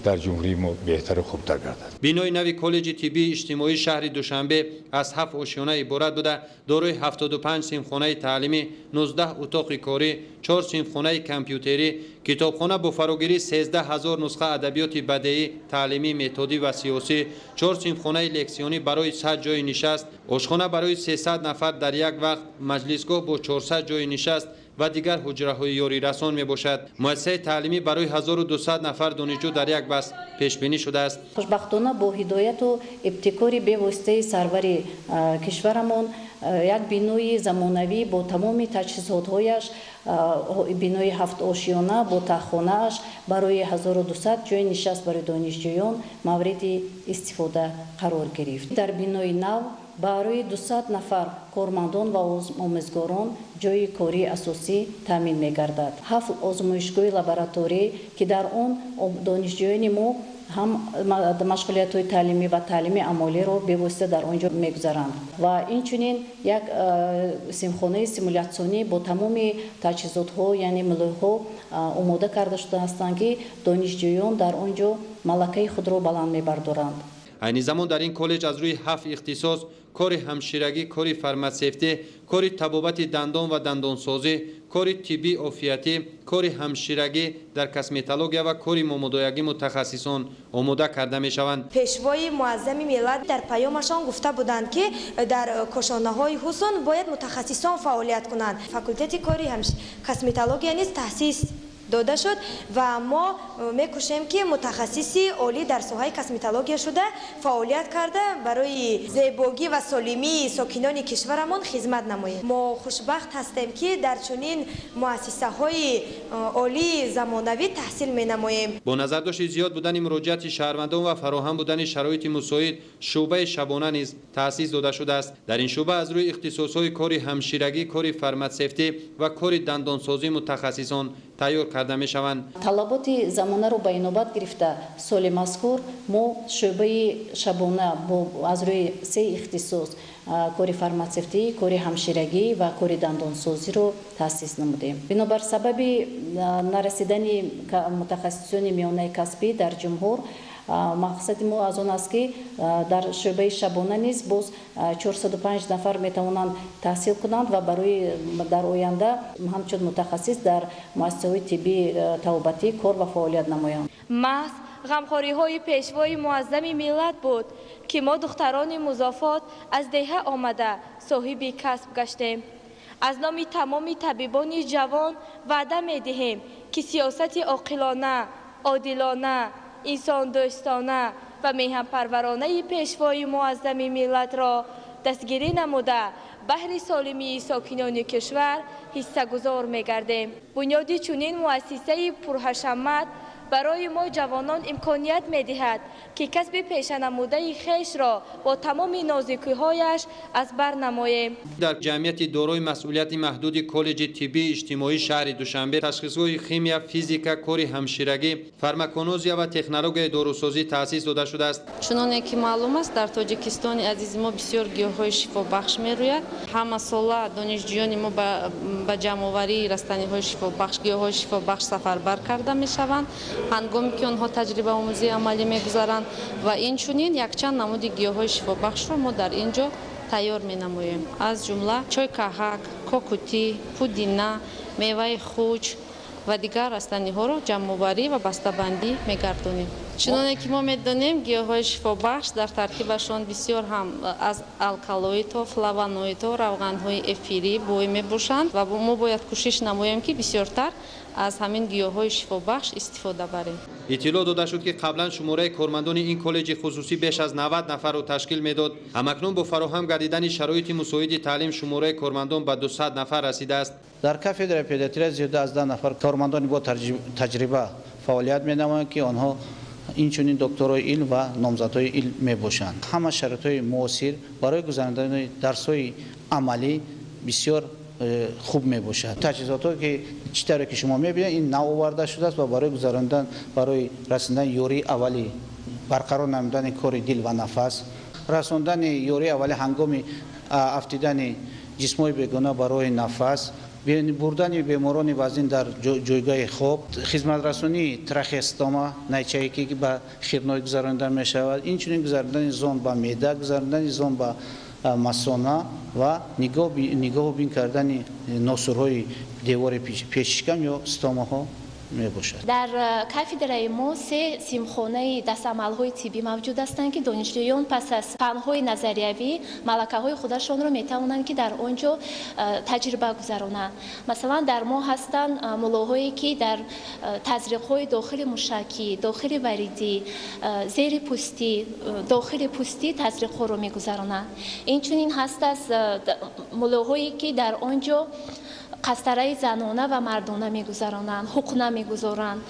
در جمهوری ما بهتر و خوبتر گردد. بینای نوی کالج طبی اجتماعی شهر دوشنبه از 7 آشیانه عبارت بوده دارای 75 صنفخانه تعلیمی، 19 اتاق کاری، 4 صنفخانه کامپیوتری، کتابخانه با فراگیری 13000 نسخه ادبیات بدیعی، تعلیمی، متدی و سیاسی، 4 صنفخانه لکسیونی برای 100 جای نشست، آشخانه برای 300 نفر در یک وقت، مجلسگاه با 400 جای نشست و دیگر حجره‌های یاری رسان می باشد. مؤسسه تعلیمی برای 1200 نفر دانشجو در یک بس پیش بینی شده است. خوشبختانه با هدایت و ابتکاری به واسطه سرور کشورمان یک بینای زمانوی با تمام تجهیزات‌هایش، بینای 7 آشیانه با تخانه‌اش برای 1200 جای نشست برای دانشجویان مورد استفاده قرار گرفت. در بینای نو برای 200 نفر کارمندان و آموزگاران جای کاری اساسی تامین می‌گردد. 7 آزمایشگاه لابراتوری که در آن دانشجویان ما هم مشغولیت‌های تعلیمی و تعلیم عملی را به واسطه در آنجا می‌گذارند و اینچنین یک سیمخانه سیمولیاسیونی با تمام تجهیزات‌ها یعنی ملوها آماده کرده شده هستند که دانشجویان در آنجا ملکه خود را بلند می‌بردارند. عین زمان در این کالج از روی 7 اختصاص کار همشیرگی، کار فارماسیفتی، کار طبابت دندان و دندانسازی، کار طبی عافیتی، کار همشیرگی در کسمتولوژی و کار مامودایگی متخصصان آماده کرده می شوند. پیشوای معظم ملت در پیامشان گفته بودند که در کاشانه‌های حسن باید متخصصان فعالیت کنند. فاکولته کاری کسمتولوژی نیز تأسیس داده شد و ما می‌کوشیم که متخصصی عالی در ساحه کسمتولوژی شده فعالیت کرده برای زیبایی و سالمی ساکنان کشورمان خدمت نماییم. ما خوشبخت هستیم که در چنین مؤسسه‌های عالی زمانوی تحصیل می‌نماییم. با نظرداشت زیاد بودن مراجعت شهروندان و فراهم بودن شرایط مساعد، شعبه شبانه نیز تأسیس داده شده است. در این شعبه از روی اختصاص‌های کار همشیرگی، کار فارماسیفتی و کار دندانسازی متخصصان تیار کرده می شوند. طلبات زمانه رو به نوبت گرفته سال مذکور ما شعبه شبانه از روی 3 اختصاص کار فارماسیفتی، کار همشیرگی و کار دندانسازی رو تأسیس نمودیم. بنابر سبب نرسیدن متخصصان میانه کسبی در جمهور مقصد ما از آن است که در شعبه شبانه نیز باز 405 نفر میتوانند تحصیل کنند و برای در آینده همچون متخصص در مؤسسه‌های طبی طبابتی کار و فعالیت نمایند. محض غمخوری‌های پیشوای معظم ملت بود که ما دختران مضافات از دهه آمده صاحب کسب گشتیم. از نام تمام طبیبان جوان وعده می‌دهیم که سیاست عاقلانه، عادلانه، انسان دوستانه و میهن پرورانه پیشوای معظم ملت را دستگیری نموده بهر سالمی ساکنان کشور حصه گذار می‌گردیم. بنیاد چنین مؤسسه پرحشمت برای ما جوانان امکانیت می‌دهد که کسب پیش نموده خویش را با تمام نازکی‌هایش از بر نماییم. در جمعیت دارای مسئولیت محدود کالج طبی اجتماعی شهر دوشنبه تشخیص‌های شیمی، فیزیک، کار همشیرگی، فارماکولوژی و تکنولوژی داروسازی تأسیس داده شده است. چنانه که معلوم است در تاجیکستان عزیز ما بسیار گیاهای شفابخش می‌روید. همه ساله دانشجویان ما به جمع‌آوری رستنی‌های شفابخش، گیاهای شفابخش سفربر کرده می‌شوند. هنگامی که آنها تجربه آموزی عملی می‌گذارند و این چنین یک چند نمود گیاهای شفابخش را ما در اینجا тайёр менамоем. Аз ҷумла чой каҳак, кокутӣ, пудина, меваи хуч ва дигар растаниҳоро ҷамъоварӣ ва бастабандӣ мегардонем. чуноне ки мо медонем гиёҳҳои шифобахш дар таркибашон бисёр ҳам аз алкалоидҳо, флавоноидҳо, равғанҳои эфирӣ бой мебошанд ва мо бояд кӯшиш намоем ки бисёртар аз ҳамин гиёҳҳои шифобахш истифода барем. иттилоъ дода шуд ки қаблан шумораи кормандони ин коллеҷи хусусӣ беш аз 90 нафарро ташкил медод. ҳамакнун бо фароҳам гардидани шароити мусоиди таълим шумораи кормандон ба 200 нафар расидааст. дар кафедраи педиатрия зиёда аз 10 нафар кормандони бо таҷриба фаъолият менамоянд ки онҳо инчунин докторои илм ва номзадҳои илм мебошанд. ҳама шароитҳои муосир барои гузарондани дарсҳои амалӣ бисёр хуб мебошад. таҷҳизото ки чӣ тавре ки шумо мебинед ин нав оварда шудааст ва барои гузарондан барои расондани ёрии аввалӣ барқарор намудани кори дил ва нафас, расондани ёрии аввалӣ ҳангоми афтидани ҷисмҳои бегона барои нафас, бурдани беморони вазнин дар ҷойгоҳи хоб, хизматрасонии трахеостома найчае ки ба хирной гузаронда мешавад, инчунин гузарондани зон ба меъда, гузарондани зон ба масона ва нигоҳу бин кардани носурҳои девори пешишкам ё стомаҳо мебошад. дар кафедраи мо се симхонаи дастамалҳои тиббӣ мавҷуд ҳастанд ки донишҷӯён пас аз фанҳои назариявӣ малакаҳои худашонро метавонанд ки дар он ҷо таҷриба гузаронанд. масалан дар мо ҳастанд мулоҳое ки дар тазриқҳои дохили мушакӣ, дохили варидӣ, зери пӯстӣ, дохили пӯстӣ тазриқҳоро мегузаронанд. инчунин ҳаст аз мулоҳое ки дар он ҷо қастараи занона ва мардона мегузаронанд, ҳуқна мегузоранд.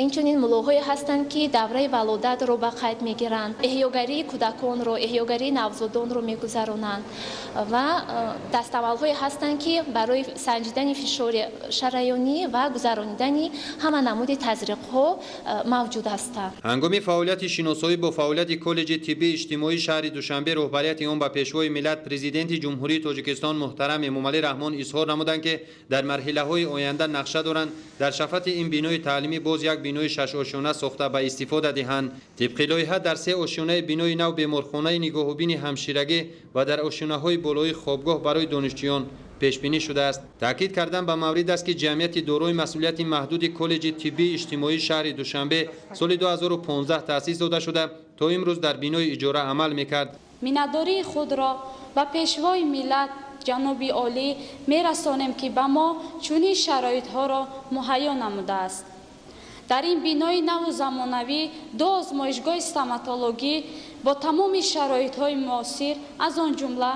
инчунин мулоҳое ҳастанд ки давраи валодатро ба қайд мегиранд, эҳёгарии кӯдаконро, эҳёгарии навзодонро мегузаронанд ва дастамалҳое ҳастанд ки барои санҷидани фишори шараёнӣ ва гузарондани ҳама намуди тазриқҳо мавҷуд ҳастанд. ҳангоми фаъолияти шиносоӣ бо фаъолияти коллеҷи тиббии иҷтимоии шаҳри душанбе роҳбарияти он ба пешвои миллат президенти ҷумҳурии тоҷикистон муҳтарам эмомалӣ раҳмон изҳор намуданд ки дар марҳилаҳои оянда нақша доранд дар шафати ин бинои таълимӣ боз як бинои 6 ошёна сохта ба истифода диҳанд. тибқи лоиҳа дар 3 ошёнаи бинои нав беморхонаи нигоҳубини ҳамширагӣ ва дар ошёнаҳои болои хобгоҳ барои донишҷӯён пешбинӣ шудааст. таъкид кардан ба маврид аст ки ҷамъияти дорои масъулияти маҳдуди коллеҷи тиббии иҷтимоии шаҳри душанбе соли 2015 таъсис дода шуда то имрӯз дар бинои иҷора амал мекард. миннатдории худро ба пешвои миллат ҷаноби олӣ мерасонем ки ба мо чунин шароитҳоро муҳайё намудааст. дар ин бинои наву замонавӣ 2 озмоишгоҳи стоматологӣ бо тамоми шароитҳои муосир аз он ҷумла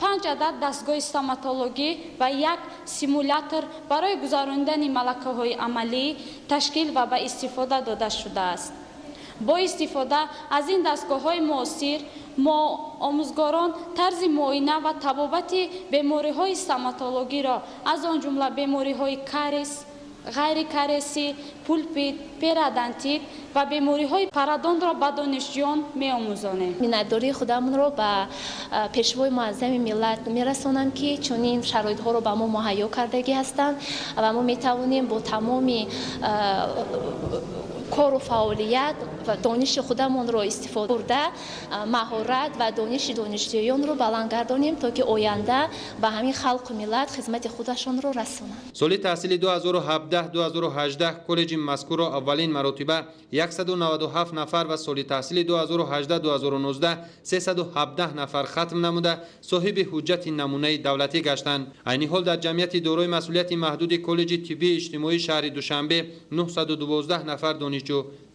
5 адад дастгоҳи стоматологӣ ва 1 симулятор барои гузарондани малакаҳои амалӣ ташкил ва ба истифода дода шудааст. бо истифода аз ин дастгоҳҳои муосир мо омӯзгорон тарзи муоина ва табобати бемориҳои стоматологиро аз он ҷумла бемориҳои карис, ғайри кариси, пулпит, периодонтит ва бемориҳои парадонро ба донишҷӯён меомӯзонем. миннатдории худамонро ба пешвои муаззами миллат мерасонам ки чунин шароитҳоро ба мо муҳайё кардагӣ ҳастанд ва мо метавонем бо тамоми кору фаъолият ва дониши худамонро истифода бурда маҳорат ва дониши донишҷӯёнро баланд гардонем то ки оянда ба ҳамин халқу миллат хизмати худашонро расонанд. соли таҳсили 2017-2018 коллеҷи мазкурро аввалин маротиба 197 нафар ва соли таҳсили 2018-2019 317 нафар хатм намуда соҳиби ҳуҷҷати намунаи давлатӣ гаштанд. айни ҳол дар ҷамъияти дорои масъулияти маҳдуди коллеҷи тиббии иҷтимоии шаҳри душанбе 912 нафар донишҷӯ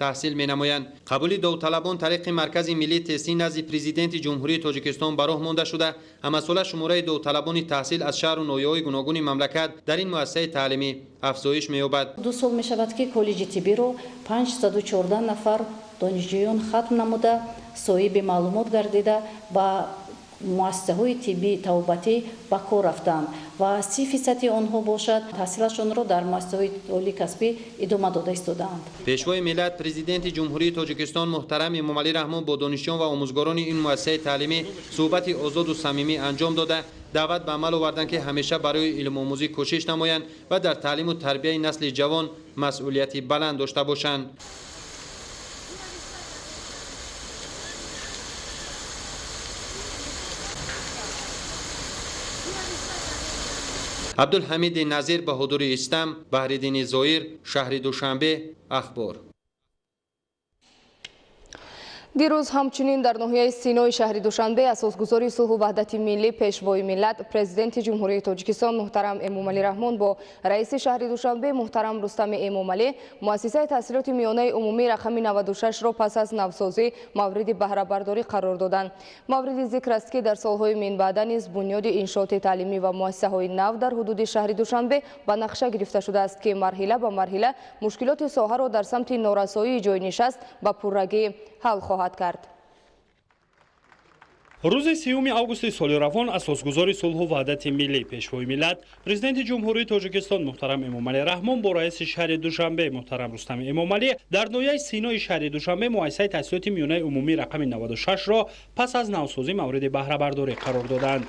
таҳсил менамоянд. қабули довталабон тариқи маркази миллии тестӣ назди президенти ҷумҳурии тоҷикистон ба роҳ монда шуда ҳамасола шумораи довталабони таҳсил аз шаҳру ноҳияҳои гуногуни мамлакат дар ин муассисаи таълимӣ афзоиш меёбад. 2 сол мешавад ки коллеҷи тиббиро 514 нафар донишҷӯён хатм намуда соҳиби маълумот гардида ба муассисаҳои тиббии табобатӣ ба кор рафтанд ва 30% онҳо бошад таҳсилашонро дар муассисаҳои олии касбӣ идома дода истодаанд. пешвои миллат президенти ҷумҳурии тоҷикистон муҳтарам эмомалӣ раҳмон бо донишҷӯён ва омӯзгорони ин муассисаи таълимӣ суҳбати озоду самимӣ анҷом дода даъват ба амал оварданд ки ҳамеша барои илмомӯзӣ кӯшиш намоянд ва дар таълиму тарбияи насли ҷавон масъулияти баланд дошта бошанд. عبدالحمید نظیر به حضور استم، بهرالدین زایر، شهر دوشنبه. اخبار. دیروز همچنین در ناحیه سینای شهر دوشنبه اساسگذاری صلح و وحدت ملی پیشوای ملت پرزیدنت جمهوری تاجیکستان محترم امامعلی رحمان با رئیس شهر دوشنبه محترم رستم امامعلی مؤسسه تحصیلات میانه عمومی رقم 96 را پس از نوسازی مورد بهره برداری قرار دادند. مورد ذکر است که در سالهای من بعد نیز بنیاد انشاءات تعلیمی و مؤسسه های نو در حدود شهر دوشنبه به نقشه گرفته شده است که مرحله به مرحله مشکلات ساحه را در سمت نارسایی جای نشست به پررگی حل خواهد کرد. روز 3 августи соли равон асосгузори сулҳу ваҳдати миллии пешвои миллат президенти ҷумҳурии тоҷикистон муҳтарам эмомалӣ раҳмон бо раиси шаҳри душанбе муҳтарам рустами эмомалӣ дар ноҳияи синои шаҳри душанбе муассисаи таҳсилоти миёнаи умумии рақами 96-ро пас аз навсозӣ мавриди баҳрабардорӣ қарор доданд.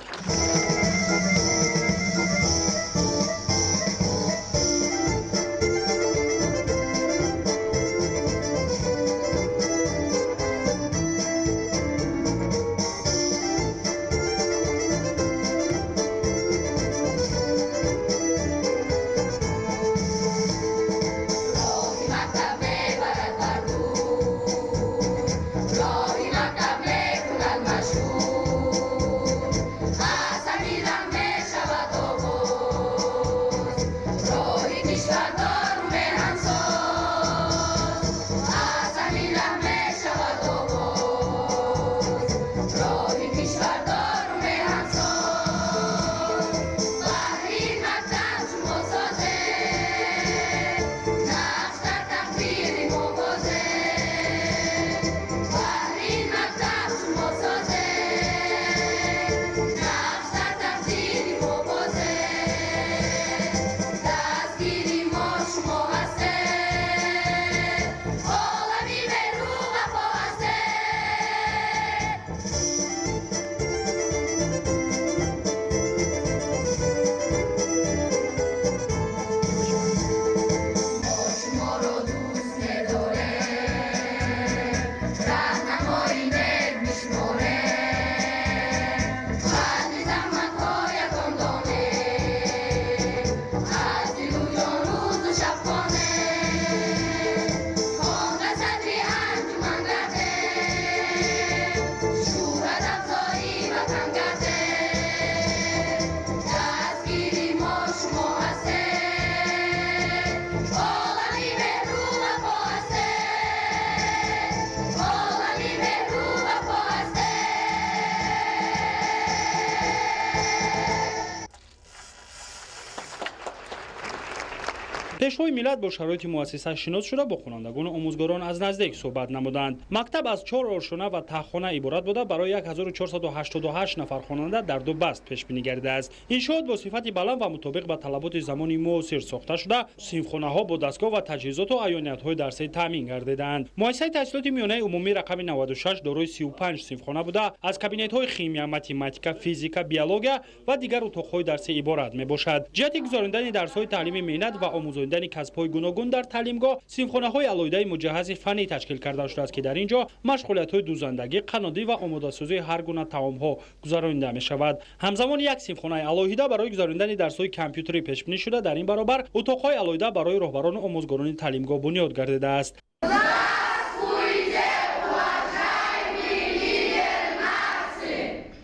پیشوای ملت با شرایط مؤسسه شناس شده با خوانندگان و آموزگاران از نزدیک صحبت نمودند. مکتب از 4 آشونه و تخانه عبارت بوده برای 1488 نفر خواننده در 2 بست پیش بینی گردیده است. انشاءات با صفت بلند و مطابق با طلبات زمان معاصر ساخته شده، صنفخانه ها با دستگاه و تجهیزات و عیانیت های درسی تامین گردیدند. مؤسسه تحصیلات میانه عمومی رقم 96 دارای 35 صنفخانه بوده، از کابینت های شیمی، متماتیک، فیزیک، بیولوژی و دیگر اتاق‌های درسی عبارت میباشد. جهت گزاراندن درس‌های تعلیمی مهنت و آموزاندن کسب‌های گوناگون در تعلیمگاه، صنفخانه‌های علایده مجهز فنی تشکیل کرده شده است که در اینجا مشغولیت‌های دوزندگی، قنادی و آماده‌سازی هر گونه طعام‌ها گزارانده می‌شود. همزمان یک صنفخانه علایده برای گزاراندن درس‌های کامپیوتری پیش بینی شده. در این برابر اتاق‌های علایده برای راهبران و آموزگاران تعلیمگاه بنیاد گردیده است.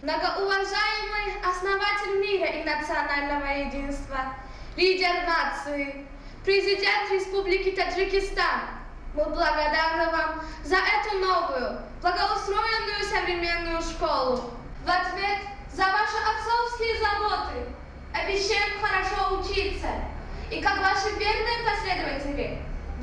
Многоуважаемый основатель мира и национального единства, лидер нации, президент Республики Таджикистан, мы благодарны вам за эту новую, благоустроенную современную школу. В ответ за ваши отцовские заботы обещаем хорошо учиться и, как ваши верные последователи,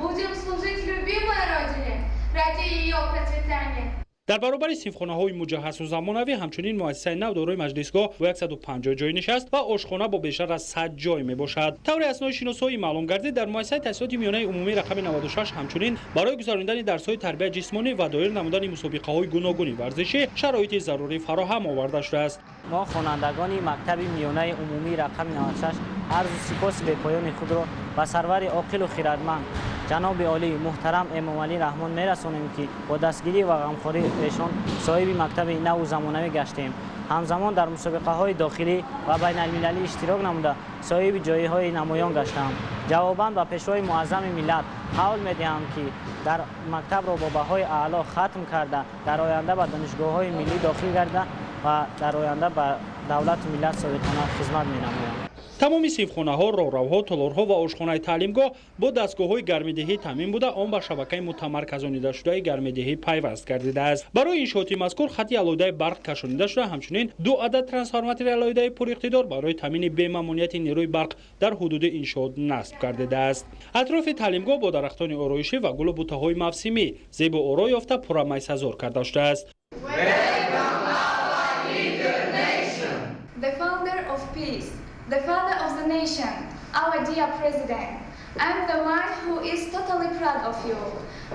будем служить любимой Родине ради ее процветания. در برابر صنفخانه‌های مجهز و زمانوی همچنین مؤسسه نو دارای مجلسگاه با 150 جای نشست و آشخانه با بیشتر از 100 جای میباشد. طور اسناد شناسایی معلوم گردید در مؤسسه تحصیلات میانه عمومی رقم 96 همچنین برای گزاراندن درس‌های تربیت جسمانی و دایر نمودن مسابقه‌های گوناگون ورزشی شرایط ضروری فراهم آورده شده است. ما خوانندگان مکتب میانه عمومی رقم 96 عرض سپاس بی‌پایان خود را به سرور عاقل و خردمند جناب عالی محترم امامعلی رحمان میرسانیم که با دستگیری و غمخواری ایشان صاحب مکتب نو و زمانوی گشتیم. همزمان در مسابقه‌های داخلی و بین‌المللی اشتراک نموده صاحب جایزه‌های نمایان گشتم. جواباً به پیشوای معظم ملت قول می‌دهم که در مکتب را با بهای اعلی ختم کرده در آینده به دانشگاه‌های ملی داخل گردم و در آینده به دولت و ملت صادقانه خدمت می‌نمایم. تمامی صنفخانه‌ها، راهروها، تالارها و آشخانه تعلیمگاه با دستگاه‌های گرم‌دهی تامین بوده، آن به شبکه متمرکزانیده شده گرم‌دهی پیوست گردیده است. برای انشاءات مذکور خطی علایده برق کشانیده شده، همچنین 2 عدد ترانسفورماتور علایده پراقتدار برای تامین بی‌ممانعیت نیروی برق در حدود انشاءات نصب گردیده است. اطراف تعلیمگاه با درختان آرایشی و گل و بوته‌های موسمی زیبا آرای یافته پرمیسزار کرده شده است. The founder of peace, the father of the nation, our dear president. I'm the one who is totally proud of you.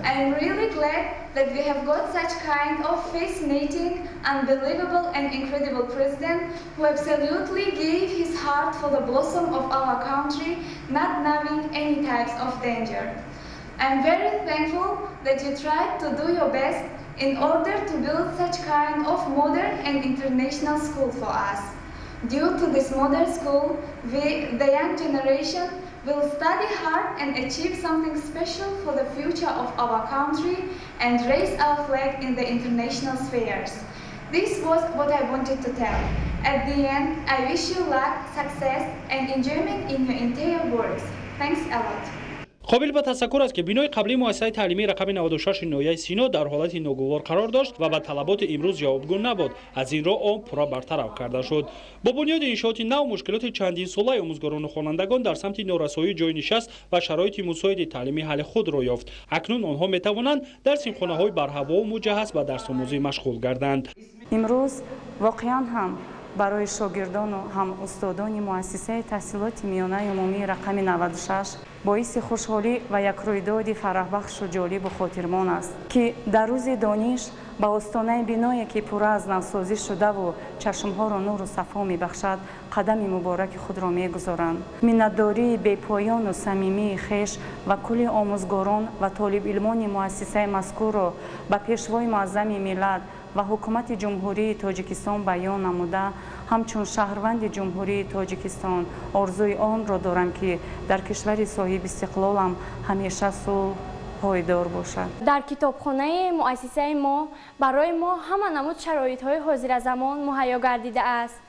I'm really glad that we have got such kind of fascinating, unbelievable and incredible president who absolutely gave his heart for the blossom of our country, not knowing any types of danger. I'm very thankful that you tried to do your best in order to build such kind of modern and international school for us. Due to this modern school, we, the young generation, will study hard and achieve something special for the future of our country and raise our flag in the international spheres. This was what I wanted to tell. At the end, I wish you luck, success and enjoyment in your entire works. Thanks a lot. قابل به تذکر است که بینای قبلی مؤسسه تعلیمی رقم 96 نویه سینا در حالت ناگوار قرار داشت و به طلبات امروز جوابگو نبود. از این راه آن پورا برطرف کرده شد. با بنیاد انشاءات نو مشکلات چندین ساله آموزگاران و خوانندگان در سمت نارسایی جای نشست و شرایط مساعد تعلیمی حل خود را یافت. اکنون آنها می توانند در صنفخانه‌های برهوا و مجهز به درس آموزی مشغول گردند. امروز واقعا هم برای شاگردان و هم استادان مؤسسه تحصیلات میانه عمومی رقم 96 باعث خوشحالی و یک رویداد فرحبخش و جالب و خاطرمان است که در روز دانش به آستانه بینایی که پر از نوسازی شده و چشمها را نور و صفا میبخشد قدم مبارک خود را میگذارند. منتداری بی‌پایان و صمیمی خویش و کل آموزگاران و طالب علمان مؤسسه مذکور را به پیشوای معظم ملت و حکومت جمهوری تاجیکستان بیان نموده، همچون شهروند جمهوری تاجیکستان آرزوی آن را دارم که در کشور صاحب استقلالم همیشه صلح پایدار باشد. در کتابخانه مؤسسه ما برای ما همه نمود شرایط‌های حاضر زمان مهیا گردیده است.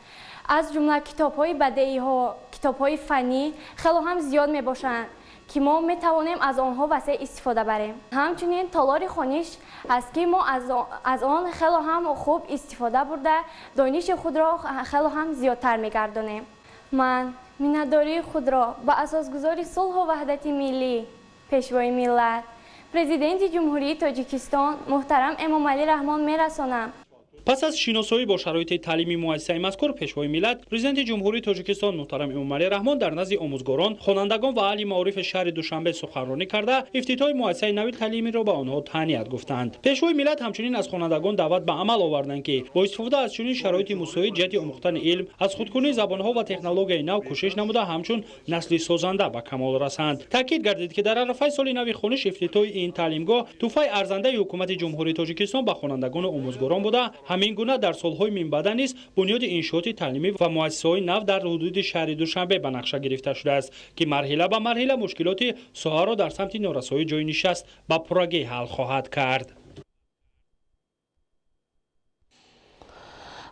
از جمله کتاب‌های بدیعی ها، کتاب‌های فنی خیلی هم زیاد میباشند که ما میتوانیم از آنها وسیع استفاده بریم. همچنین تالار خوانش است که ما از آن خیلی هم خوب استفاده برده دانش خود را خیلی هم زیادتر میگردانیم. من منتداری خود را به اساسگذار صلح و وحدت ملی، پیشوای ملت، پرزیدنت جمهوری تاجیکستان محترم امامعلی رحمان میرسانم. پس از شناسایی با شرایط تعلیمی مؤسسه مذکور، پیشوای ملت پرزیدنت جمهوری تاجیکستان محترم امامعلی رحمان در نزد آموزگاران، خوانندگان و اهل معارف شهر دوشنبه سخنرانی کرده افتتاح مؤسسه نوی تعلیمی را به آنها تهنیت گفتند. پیشوای ملت همچنین از خوانندگان دعوت به عمل آوردند که با استفاده از چنین شرایط مساعد جهت آموختن علم از خودکنی زبانها و تکنولوژی نو کوشش نموده همچون نسلی سازنده به کمال رسند. تاکید گردید که در عرفه سال نو خوانش افتتاح این تعلیمگاه تحفه ارزنده حکومت جمهوری تاجیکستان به خوانندگان و آموزگاران بوده. همین گونه در سالهای من بعد نیز بنیاد انشاءات تعلیمی و مؤسسه‌های نو در حدود شهر دوشنبه به نقشه گرفته شده است که مرحله به مرحله مشکلات ساحه را در سمت نارسایی جای نشست به پراگی حل خواهد کرد.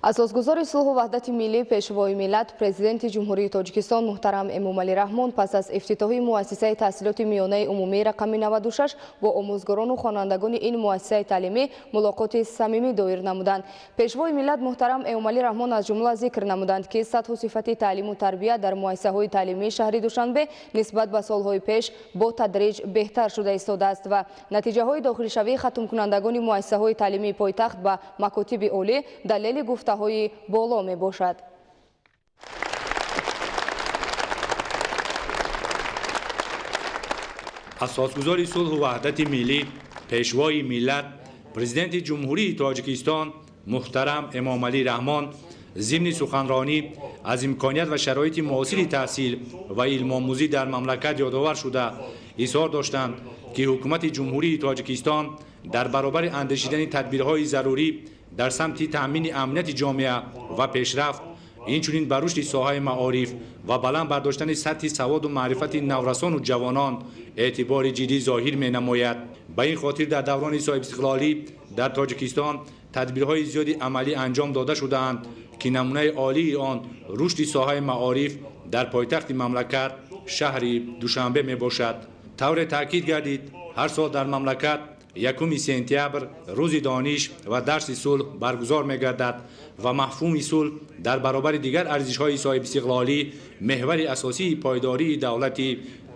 اساسگذار صلح و وحدت ملی پیشوای ملت پرزیدنت جمهوری تاجیکستان محترم امامعلی رحمان پس از افتتاح مؤسسه تحصیلات میانه عمومی رقم 96 با آموزگاران و خوانندگان این مؤسسه تعلیمی ملاقات صمیمی دایر نمودند. پیشوای ملت محترم امامعلی رحمان از جمله ذکر نمودند که سطح و صفت تعلیم و تربیت در مؤسسه های تعلیمی شهر دوشنبه نسبت به سالهای پیش با تدریج بهتر شده ایستاده است و نتیجه های داخل شوی ختم کنندگان مؤسسه های تعلیمی پایتخت به مکاتب عالی دلیل گفته‌های بالا می باشد. اساسگذار صلح و وحدت ملی پیشوای ملت پرزیدنت جمهوری تاجیکستان محترم امامعلی رحمان ضمن سخنرانی از امکانیت و شرایط معاصر تحصیل و علم آموزی در مملکت یادآور شده اظهار داشتند که حکومت جمهوری تاجیکستان در برابر اندیشیدن تدبیرهای ضروری در سمت تأمین امنیت جامعه و پیشرفت، اینچنین بر رشد ساحه معارف و بلند برداشتن سطح سواد و معرفت نورسان و جوانان اعتبار جدی ظاهر می نماید. به این خاطر در دوران صاحب استقلالی در تاجیکستان تدبیرهای زیادی عملی انجام داده شده‌اند که نمونه عالی آن رشد ساحه معارف در پایتخت مملکت شهر دوشنبه می باشد. طور تاکید گردید هر سال در مملکت 1 سپتامبر روز دانش و درس صلح برگزار می گردد و مفهوم صلح در برابر دیگر ارزش‌های صاحب استقلالی محور اساسی پایداری دولت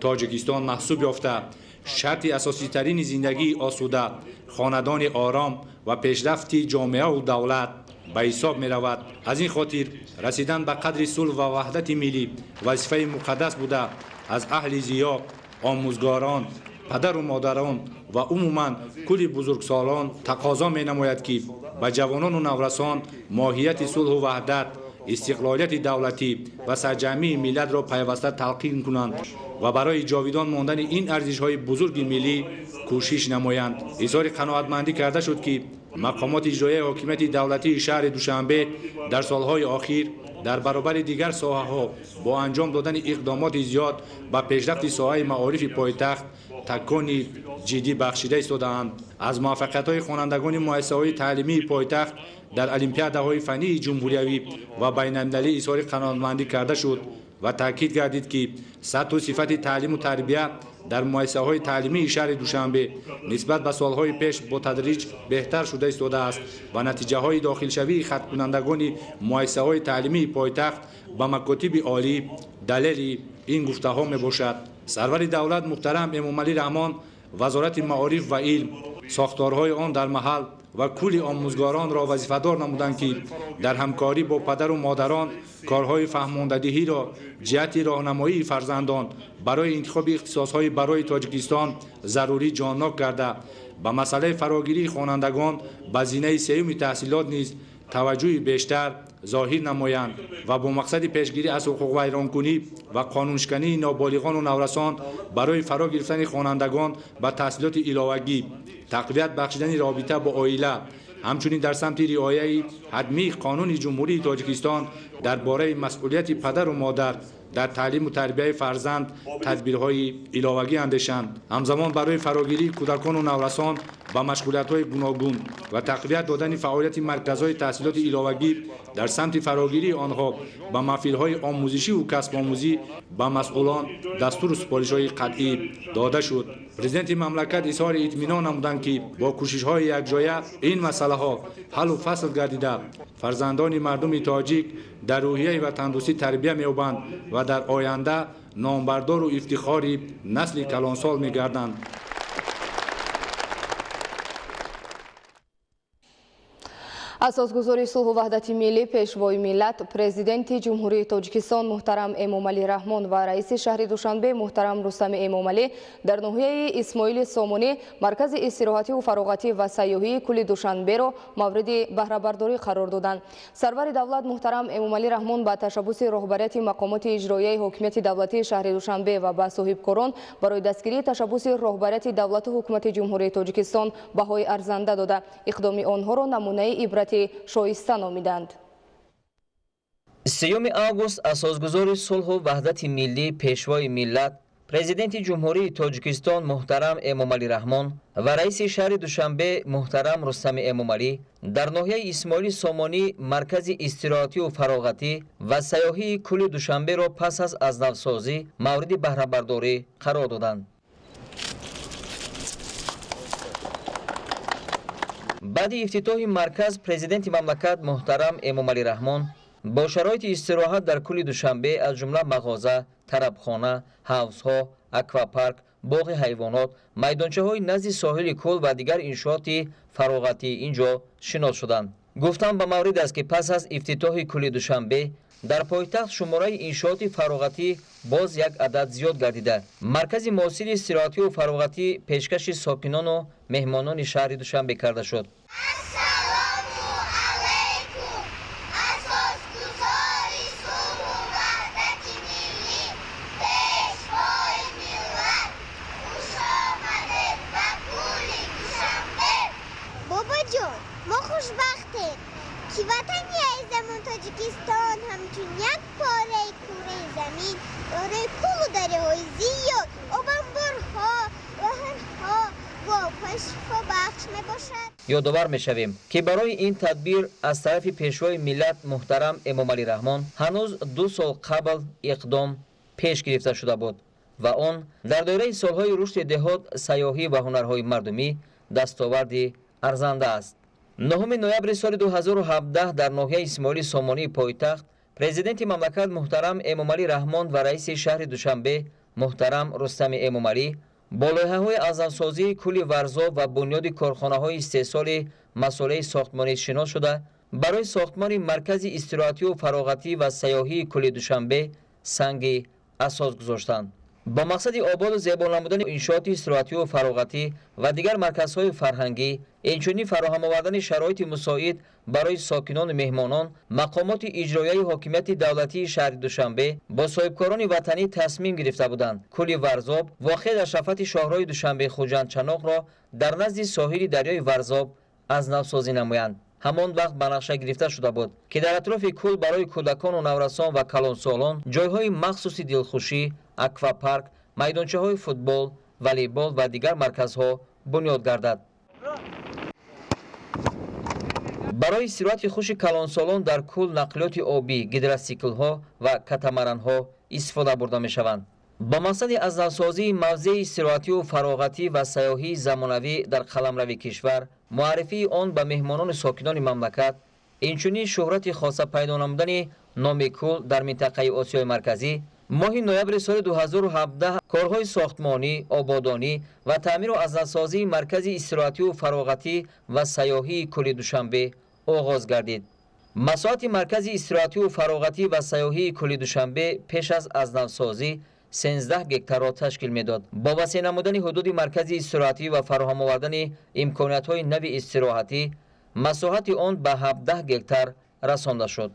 تاجیکستان محسوب یافته. شرط اساسی ترین زندگی آسوده، خاندان آرام و پیشرفت جامعه و دولت به حساب می رود. از این خاطر رسیدن به قدر صلح و وحدت ملی وظیفه مقدس بوده. از اهل ضیاع، آموزگاران، پدر و مادران و عموما کل بزرگسالان تقاضا می نماید که به جوانان و نورسان ماهیت صلح و وحدت، استقلالیت دولتی و سرجمی ملت را پیوسته تلقین کنند و برای جاویدان ماندن این ارزش‌های بزرگ ملی کوشش نمایند. اظهار قناعتمندی کرده شد که مقامات اجرایی حاکمیت دولتی شهر دوشنبه در سالهای اخیر در برابر دیگر ساحه‌ها با انجام دادن اقدامات زیاد به پیشرفت ساحه معارف پایتخت تکانی جدی بخشیده ایستاده‌اند. از موفقیت‌های خوانندگان مؤسسه‌های تعلیمی پایتخت در المپیادهای فنی جمهوریوی و بین‌المللی اظهار قناعتمندی کرده شد و تاکید گردید که سطح و صفت تعلیم و تربیت در مؤسسه‌های تعلیمی شهر دوشنبه نسبت به سالهای پیش با تدریج بهتر شده ایستاده است و نتیجه‌های داخلشوی ختم کنندگان مؤسسه‌های تعلیمی پایتخت به مکاتب عالی دلیل این گفته‌ها میباشد. سرور دولت محترم امامعلی رحمان وزارت معارف و علم ساختارهای آن در محل و کل آموزگاران را وظیفه‌دار نمودند که در همکاری با پدر و مادران کارهای فهماندهی را جهت راهنمایی فرزندان برای انتخاب اختصاص‌های برای تاجیکستان ضروری جانب کرده. به مسئله فراگیری خوانندگان به زینه سیوم تحصیلات نیز توجه بیشتر ظاهر نمایند و با مقصد پیشگیری از حقوق ویرانکنی و قانونشکنی نابالغان و نورسان برای فرا گرفتن خوانندگان به تحصیلات علاوگی تقویت بخشیدن رابطه با عائله، همچنین در سمت رعایت حتمی قانون جمهوری تاجیکستان درباره مسئولیت پدر و مادر در تعلیم و تربیت فرزند تدبیرهای علاوگی اندیشند. همزمان برای فراگیری کودکان و نورسان با مشغولیت‌های گوناگون و تقویت دادن فعالیت مرکزهای تحصیلات علاوگی در سمت فراگیری آنها به محفل‌های آموزشی و کسب آموزی با مسئولان دستور و سپارش‌های قطعی داده شد. پرزیدنت مملکت اظهار اطمینان نمودند که با کوشش‌های یکجایه این مسئله‌ها حل و فصل گردیده فرزندان مردم تاجیک در روحیه و تندرستی تربیت می‌یابند و در آینده نامبردار و افتخاری نسل کلانسال می‌گردند. اساسگذاری صلح و وحدت ملی پیشوای ملت پرزیدنت جمهوری تاجیکستان محترم امامعلی رحمان و رئیس شهر دوشنبه محترم رستم امامعلی در ناحیه اسماعیل سامانی مرکز استراحتی و فراغتی و سیاحی کل دوشنبه را مورد بهره برداری قرار دادند. سرور دولت محترم امامعلی رحمان با تشبث رهبریت مقامات اجرایی حاکمیت دولتی شهر دوشنبه و با صاحبکاران برای دستگیری تشبث رهبریت دولت حکومت جمهوری تاجیکستان بهای ارزنده داده اقدام آنها را نمونه عبرت شایسته نامیدند. 3 آگوست اساسگذار صلح و وحدت ملی پیشوای ملت پرزیدنت جمهوری تاجیکستان محترم امامعلی رحمان و رئیس شهر دوشنبه محترم رستم امامعلی در ناحیه اسماعیل سامانی مرکز استراحتی و فراغتی و سیاحی کل دوشنبه را پس از نوسازی مورد بهره برداری قرار دادند. بعد افتتاح مرکز پرزیدنت مملکت محترم امامعلی رحمان با شرایط استراحت در کل دوشنبه از جمله مغازه، طربخانه، حوضها، اکواپارک، باغ حیوانات، میدانچه‌های نزد ساحل کل و دیگر انشاءات فراغتی اینجا شناس شدند. گفتم به مورد است که پس از افتتاح کل دوشنبه در پایتخت شماره انشاءات فراغتی باز یک عدد زیاد گردیده. مرکز معاصر استراحتی و فراغتی پیشکش ساکنان و مهمانان شهر دوشنبه کرده شد. بابا جان ما خوشبختیم. یادآور می‌شویم که برای این تدبیر از طرف پیشوای ملت محترم امامعلی رحمان هنوز 2 سال قبل اقدام پیش گرفته شده بود و آن در دایره سالهای رشد دهات، سیاحی و هنرهای مردمی دستاوردی ارزنده است. 9 نوامبر سال 2017 در ناحیه اسماعیل سامانی پایتخت پرزیدنت مملکت محترم امامعلی رحمان و رئیس شهر دوشنبه محترم رستم امامعلی با لایحه‌های ارزانسازی کل ورزاب و بنیاد کارخانه‌های استحصال مسئله ساختمانی شناس شده برای ساختمان مرکز استراحتی و فراغتی و سیاحی کل دوشنبه سنگ اساس گذاشتند. با مقصد آباد و زیبا نمودن انشاءات استراحتی و فراغتی و دیگر مرکزهای فرهنگی، اینچنین فراهم آوردن شرایط مساعد برای ساکنان و مهمانان، مقامات اجرایی حاکمیت دولتی شهر دوشنبه با صاحبکاران وطنی تصمیم گرفته بودند کل ورزاب واقع در شفت شاهراه دوشنبه خوجند چناق را در نزد ساحل دریای ورزاب از نو سازی نمایند. همان وقت به نقشه گرفته شده بود که در اطراف کل برای کودکان و نورسان و کلانسالان جایهای مخصوص دلخوشی، اکواپارک، میدانچه‌های فوتبال، والیبال و دیگر مرکزها بنیاد گردد. برای استراحت خوش کلانسالان در کل نقلیات آبی، گیدروسیکل‌ها و کاتاماران‌ها استفاده برده می‌شوند. با مقصد از نوسازی موضع استراحتی و فراغتی و سیاحی زمانوی در قلمرو کشور، معرفی آن به مهمانان ساکنان مملکت، اینچنین شهرت خاصه پیدا نمودن نام کل در منطقه آسیای مرکزی، ماه نوامبر سال 2017 کارهای ساختمانی، آبادانی و تعمیر و ازادسازی مرکز استراحتی و فراغتی و سیاحی کل دوشنبه آغاز گردید. مساحت مرکز استراحتی و فراغتی و سیاحی کل دوشنبه پیش از ازادسازی 13 گکتار را تشکیل میداد. با وسیع نمودن حدود مرکز استراحتی و فراهم آوردن امکانیت‌های نو استراحتی، مساحت آن به 17 گکتار رسانده شد.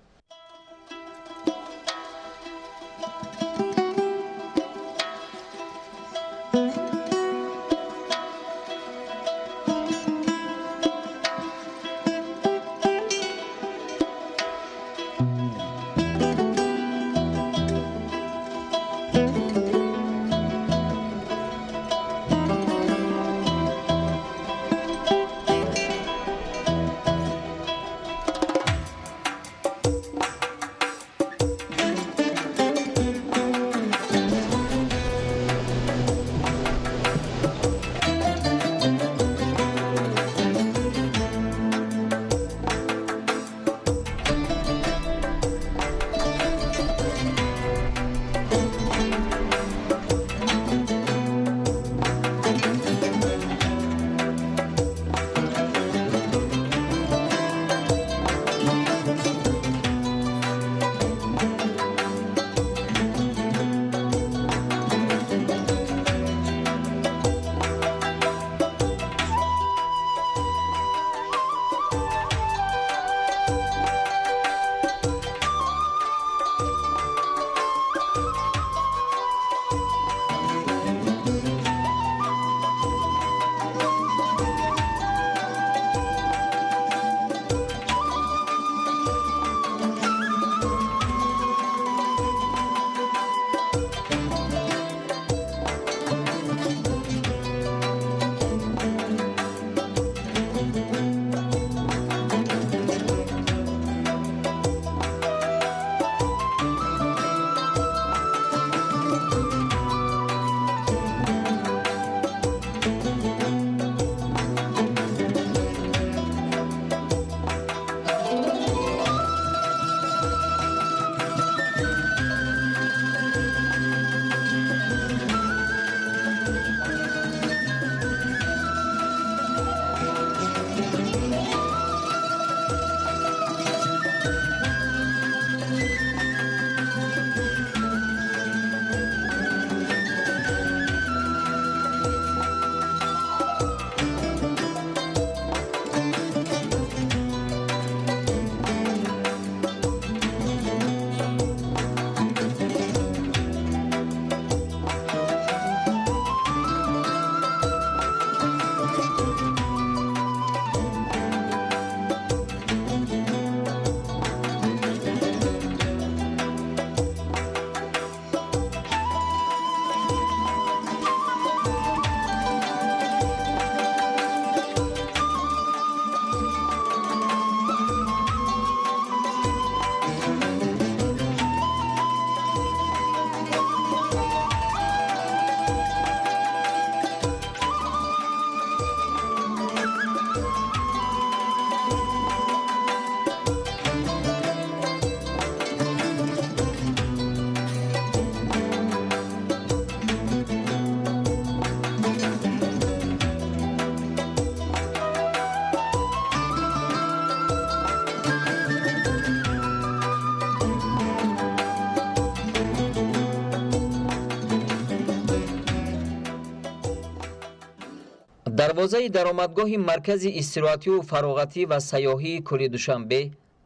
дарвозаи даромадгоҳи маркази истироҳатию фароғатӣ ва сайёҳии кӯли душанбе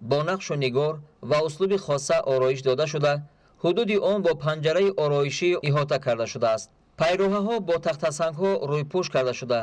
бо нақшу нигор ва услуби хоса ороиш дода шуда, ҳудуди он бо панҷараи ороишӣ иҳота карда шудааст. пайроҳаҳо бо тахтасангҳо рӯйпӯш карда шуда,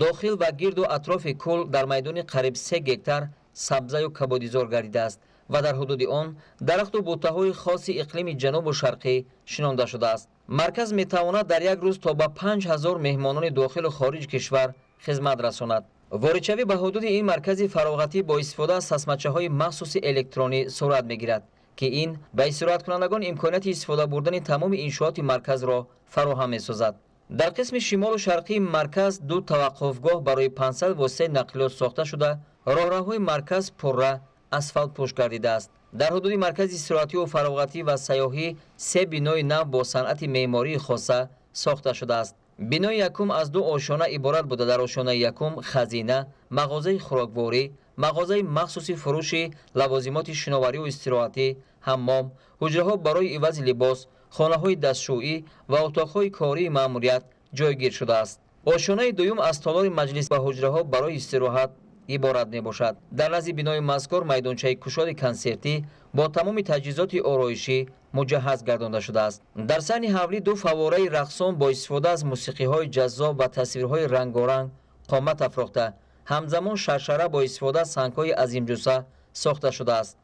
дохил ва гирду атрофи кӯл дар майдони қариб 3 гектар сабзаю кабудизор гардидааст ва дар ҳудуди он дарахту буттаҳои хоси иқлими ҷанубу шарқӣ шинонда шудааст. марказ метавонад дар як рӯз то ба 5000 меҳмонони дохилу хориҷи кишвар хизмат расонад. воридшавӣ ба ҳудуди ин маркази фароғатӣ бо истифода аз сасмачаҳои махсуси электронӣ сурат мегирад, ки ин ба истироҳаткунандагон имконияти истифода бурдани тамоми иншооти марказро фароҳам месозад. дар қисми шимолу шарқии марказ 2 таваққуфгоҳ барои 500 воситаи нақлиёт сохта шуда, роҳраҳои марказ пурра асфалтпӯш гардидааст. дар ҳудуди маркази истироҳатию фароғатӣ ва сайёҳӣ 3 бинои нав бо санъати меъмории хоса сохта шудааст. бинои якум аз 2 ошона иборат буда дар ошонаи якум хазина, мағозаи хӯрокворӣ, мағозаи махсуси фурӯши лавозимоти шиноварию истироҳатӣ, ҳаммом, ҳуҷраҳо барои ивази либос, хонаҳои дастшӯӣ ва утоқҳои кории маъмурият ҷойгир шудааст. ошонаи дуюм аз толори маҷлис ва ҳуҷраҳо барои истироҳат иборат мебошад. дар назди бинои мазкур майдончаи кушоди консертӣ бо тамоми таҷҳизоти ороишӣ муҷаҳҳаз гардонда шудааст. дар саҳни ҳавлӣ 2 фаввораи рақсон бо истифода аз мусиқиҳои ҷаззоб ва тасвирҳои рангоранг қомат афрохта, ҳамзамон шаршара бо истифода аз сангҳои азимҷуса сохта шудааст.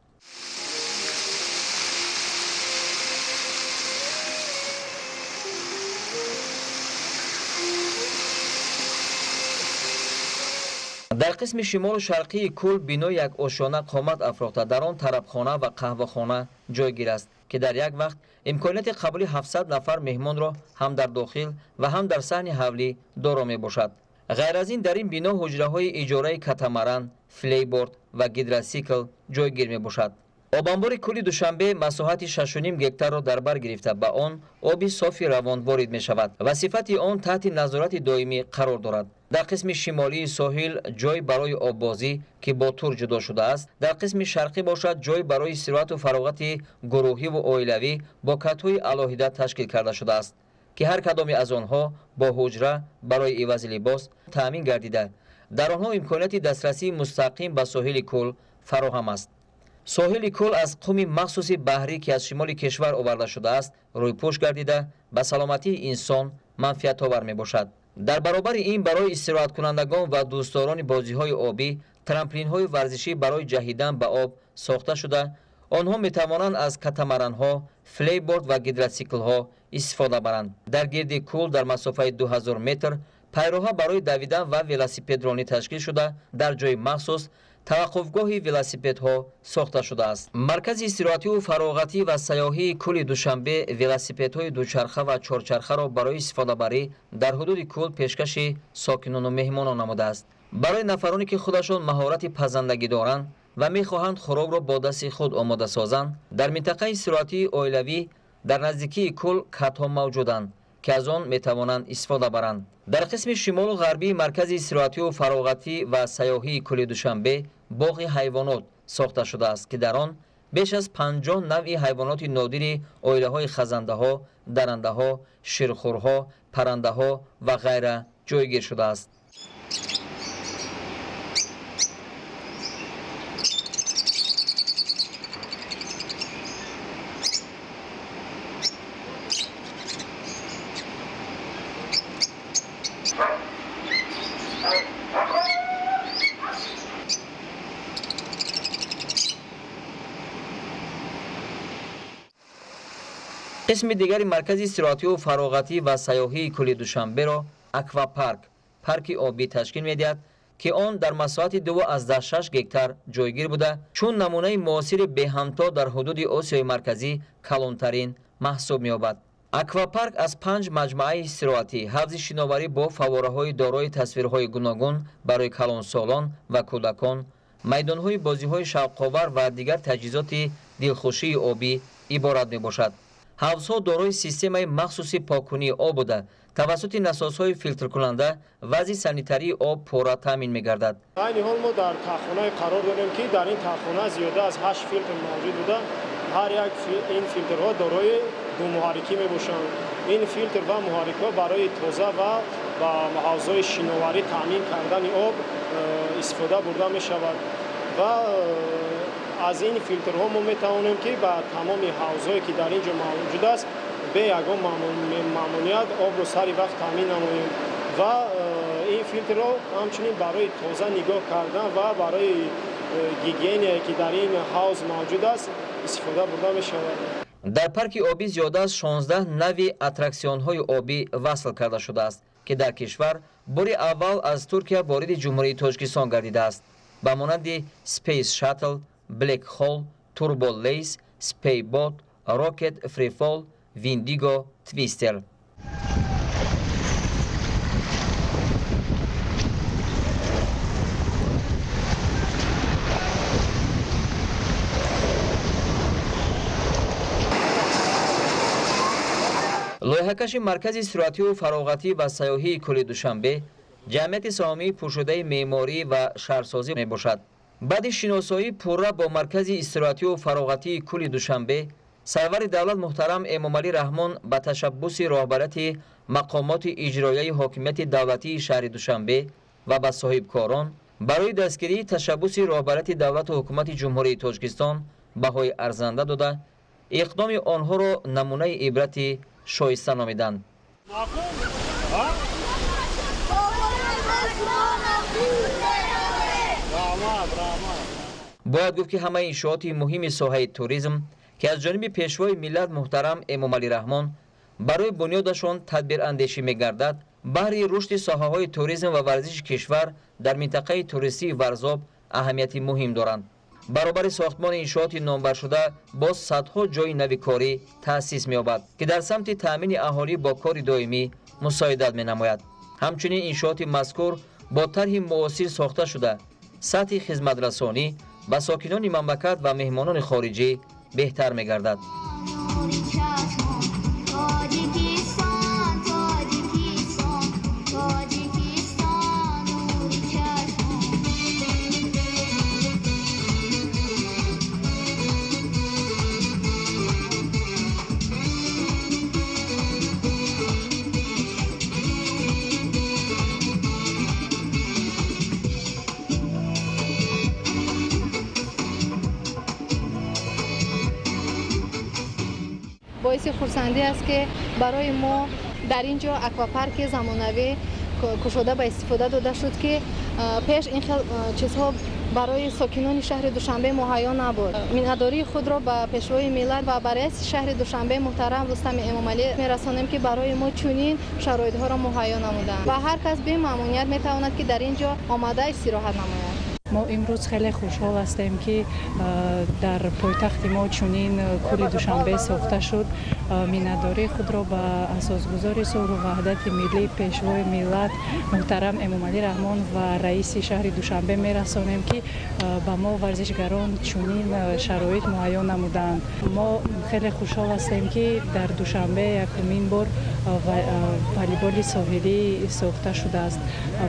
дар қисми шимолу шарқии кӯл бинои як ошона қомат афрохта, дар он тарабхона ва қаҳвахона ҷойгир аст, ки дар як вақт имконияти қабули 700 нафар меҳмонро ҳам дар дохил ва ҳам дар саҳни ҳавлӣ доро мебошад. ғайр аз ин дар ин бино ҳуҷраҳои иҷораи катамаран, флейборд ва гидросикл ҷойгир мебошад. обанбори кӯли душанбе масоҳати 6.5 гектарро дар бар гирифта, ба он оби софи равон ворид мешавад ва сифати он таҳти назорати доимӣ қарор дорад. дар қисми шимолии соҳил ҷой барои оббозӣ, ки бо тур ҷудо шудааст, дар қисми шарқӣ бошад ҷой барои истироҳату фароғати гурӯҳиву оилавӣ бо катҳои алоҳида ташкил карда шудааст, ки ҳар кадоме аз онҳо бо ҳуҷра барои ивази либос таъмин гардида, дар онҳо имконияти дастрасии мустақим ба соҳили кӯл фароҳам аст. соҳили кӯл аз қуми махсуси баҳрӣ, ки аз шимоли кишвар оварда шудааст, рӯйпӯш гардида ба саломатии инсон манфиатовар мебошад. дар баробари ин барои истироҳаткунандагон ва дӯстдорони бозиҳои обӣ трамплинҳои варзишӣ барои ҷаҳидан ба об сохта шуда, онҳо метавонанд аз катамаранҳо, флейборд ва гидросиклҳо истифода баранд. дар гирди кӯл дар масофаи 2000 метр пайроҳа барои давидан ва велосипедронӣ ташкил шуда, дар ҷои махсус таваққуфгоҳи велосипедҳо сохта шудааст. маркази истироҳатию фароғатӣ ва сайёҳии кӯли душанбе велосипедҳои дучарха ва чорчархаро барои истифодабарӣ дар ҳудуди кӯл пешкаши сокинону меҳмонон намудааст. барои нафароне ки худашон маҳорати пазандагӣ доранд ва мехоҳанд хӯрокро бо дасти худ омода созанд, дар минтақаи истироҳатии оилавӣ дар наздикии кӯл катҳо мавҷуданд, ки аз он метавонанд истифода баранд. дар қисми шимолу ғарбии маркази истироҳатию фароғатӣ ва сайёҳии кӯли душанбе боғи ҳайвонот сохта шудааст, ки дар он беш аз 50 навъи ҳайвоноти нодири оилаҳои хазандаҳо, дарандаҳо, ширхӯрҳо, паррандаҳо ва ғайра ҷойгир шудааст. қисми дигари маркази истироҳатию фароғатӣ ва сайёҳии кӯли душанберо аквапарк, парки обӣ ташкил медиҳад, ки он дар масоҳати 2.6 гектар ҷойгир буда, чун намунаи муосири беҳамто дар ҳудуди осиёи марказӣ калонтарин маҳсуб меёбад. аквапарк аз 5 маҷмӯаи истироҳатӣ, ҳавзи шиноварӣ бо фаввораҳои дорои тасвирҳои гуногун барои калонсолон ва кӯдакон, майдонҳои бозиҳои шавқовар ва дигар таҷҳизоти дилхушии обӣ иборат мебошад. ҳавзҳо дорои системаи махсуси поккунии об буда, тавассути насосҳои филтркунанда вазъи санитарии об пурра таъмин мегардад. айни ҳол мо дар таххонаи қарор дорем, ки дар ин таххона зиёда аз 8 филтр мавҷуд буда, ҳар як ин филтрҳо дорои ду муҳаррикӣ мебошанд. ин филтр ва муҳаррикҳо барои тоза ва ба ҳавзои шиноварӣ таъмин кардани об истифода бурда мешавад ва аз ин филтрҳо мо метавонем ки ба тамоми ҳавзое ки дар ин ҷо мавҷуд аст бе ягон маъмуният обро сари вақт таъмин намоем ва ин филтрҳо ҳамчунин барои тоза нигоҳ кардан ва барои гигиенае ки дар ин ҳавз мавҷуд аст истифода бурда мешавад. дар парки обӣ зиёда аз 16 нави аттраксионҳои обӣ васл карда шудааст ки дар кишвар бори аввал аз Туркия вориди ҷумҳурии Тоҷикистон гардидааст ба монанди Space Shuttle, Black Hole, Turbo Lace, Spacebot, Rocket Freefall, Windigo, Twister. лоиҳакаши маркази суръатию фароғатӣ ва сайёҳии кӯли Душанбе ҷамъияти саҳомии пуршудаи меъморӣ ва шаҳрсозӣ мебошад. баъди шиносоии пурра бо маркази истироҳатию фароғатии кӯли Душанбе, сарвари давлат муҳтарам Эмомалӣ Раҳмон ба ташаббуси роҳбарияти мақомоти иҷроияи ҳокимияти давлатии шаҳри Душанбе ва ба соҳибкорон барои дастгирии ташаббуси роҳбарияти давлату ҳукумати ҷумҳурии Тоҷикистон баҳои арзанда дода, иқдоми онҳоро намунаи ибрати шоиста номиданд. бояд гуфт ки ҳамаи иншооти муҳими соҳаи туризм ки аз ҷониби пешвои миллат муҳтарам Эмомалӣ Раҳмон барои бунёдашон тадбирандешӣ мегардад, баҳри рушди соҳаҳои туризм ва варзиши кишвар дар минтақаи туристии Варзоб аҳамияти муҳим доранд. баробари сохтмони иншооти номбаршуда боз садҳо ҷойи нави корӣ таъсис меёбад ки дар самти таъмини аҳолӣ бо кори доимӣ мусоидат менамояд. ҳамчунин иншооти мазкур бо тарҳи муосир сохта шуда сатҳи хизматрасонӣ ба сокинони мамлакат ва меҳмонони хориҷӣ беҳтар мегардад. боиси хурсандӣ аст ки барои мо дар ин ҷо аквапарки замонавӣ кушода ба истифода дода шуд ки пеш ин хел чизҳо барои сокинони шаҳри Душанбе муҳайё набуд. миннатдории худро ба пешвои миллат ва ба раиси шаҳри Душанбе муҳтарам Рустами Эмомалӣ мерасонем ки барои мо чунин шароитҳоро муҳайё намуданд ва ҳар кас бемаъмуният метавонад ки дар ин ҷо омада истироҳат намояд. мо имрӯз хеле хушҳол ҳастем ки дар пойтахти мо чунин кӯли Душанбе сохта шуд. миннатдории худро ба асосгузори сулҳу ваҳдати миллӣ пешвои миллат муҳтарам Эмомалӣ Раҳмон ва раиси шаҳри Душанбе мерасонем ки ба мо варзишгарон чунин шароит муҳайё намуданд. мо хеле хушҳол ҳастем ки дар Душанбе якумин бор волейболи соҳилӣ сохта шудааст.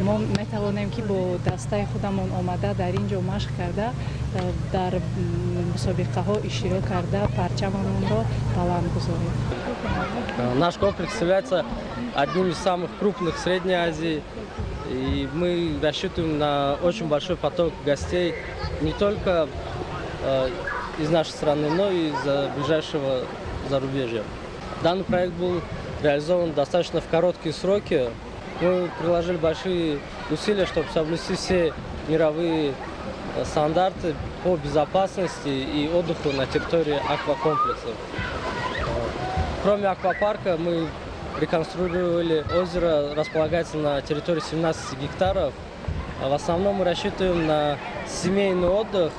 мо метавонем ки бо дастаи худамон омада дар ин ҷо машқ карда дар мусобиқаҳо иштирок карда парчамонро баланд гузорем. Наш комплекс является одним из самых крупных в Средней Азии, и мы рассчитываем на очень большой поток гостей не только из нашей страны, но и из ближайшего зарубежья. Данный проект был реализован достаточно в короткие сроки. Мы приложили большие усилия, чтобы соблюсти все мировые стандарты по безопасности и отдыху на территории аквакомплекса. Кроме аквапарка, мы реконструировали озеро, располагается на территории 17 гектаров. В основном мы рассчитываем на семейный отдых,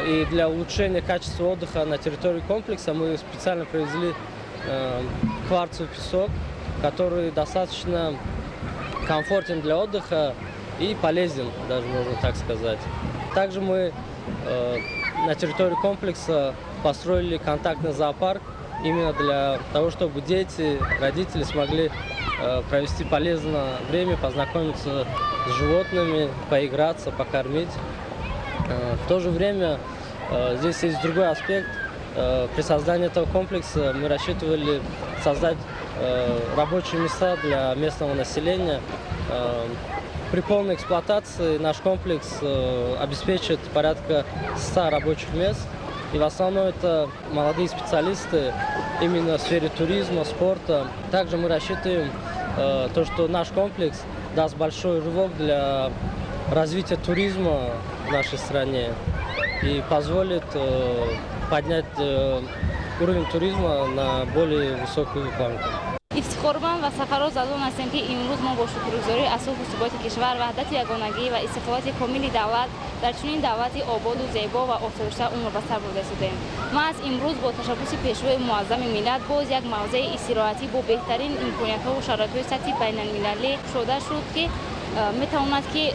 и для улучшения качества отдыха на территории комплекса мы специально привезли кварцевый песок, который достаточно комфортен для отдыха и полезен, даже можно так сказать. Также мы на территории комплекса построили контактный зоопарк именно для того, чтобы дети, родители смогли провести полезное время, познакомиться с животными, поиграться, покормить. В то же время здесь есть другой аспект. При создании этого комплекса мы рассчитывали создать рабочие места для местного населения. При полной эксплуатации наш комплекс обеспечит порядка 100 рабочих мест. И в основном это молодые специалисты именно в сфере туризма, спорта. Также мы рассчитываем то, что наш комплекс даст большой рывок для развития туризма в нашей стране и позволит поднять уровень туризма на более высокую планку. افتخارمند و سرفراز از آن هستیم که امروز ما با شکرگزاری اساس ثبات کشور، وحدت یگانگی و استقلال کامل دولت در چنین دولتی آباد و زیبا و آسایشته عمر به سر برده شدیم. ما از امروز با تشبث پیشروی معظم ملت باز یک موضع استراحتی با بهترین امکانیت‌ها و شرایط‌های سطحی بین‌المللی شده شد که می‌تواند که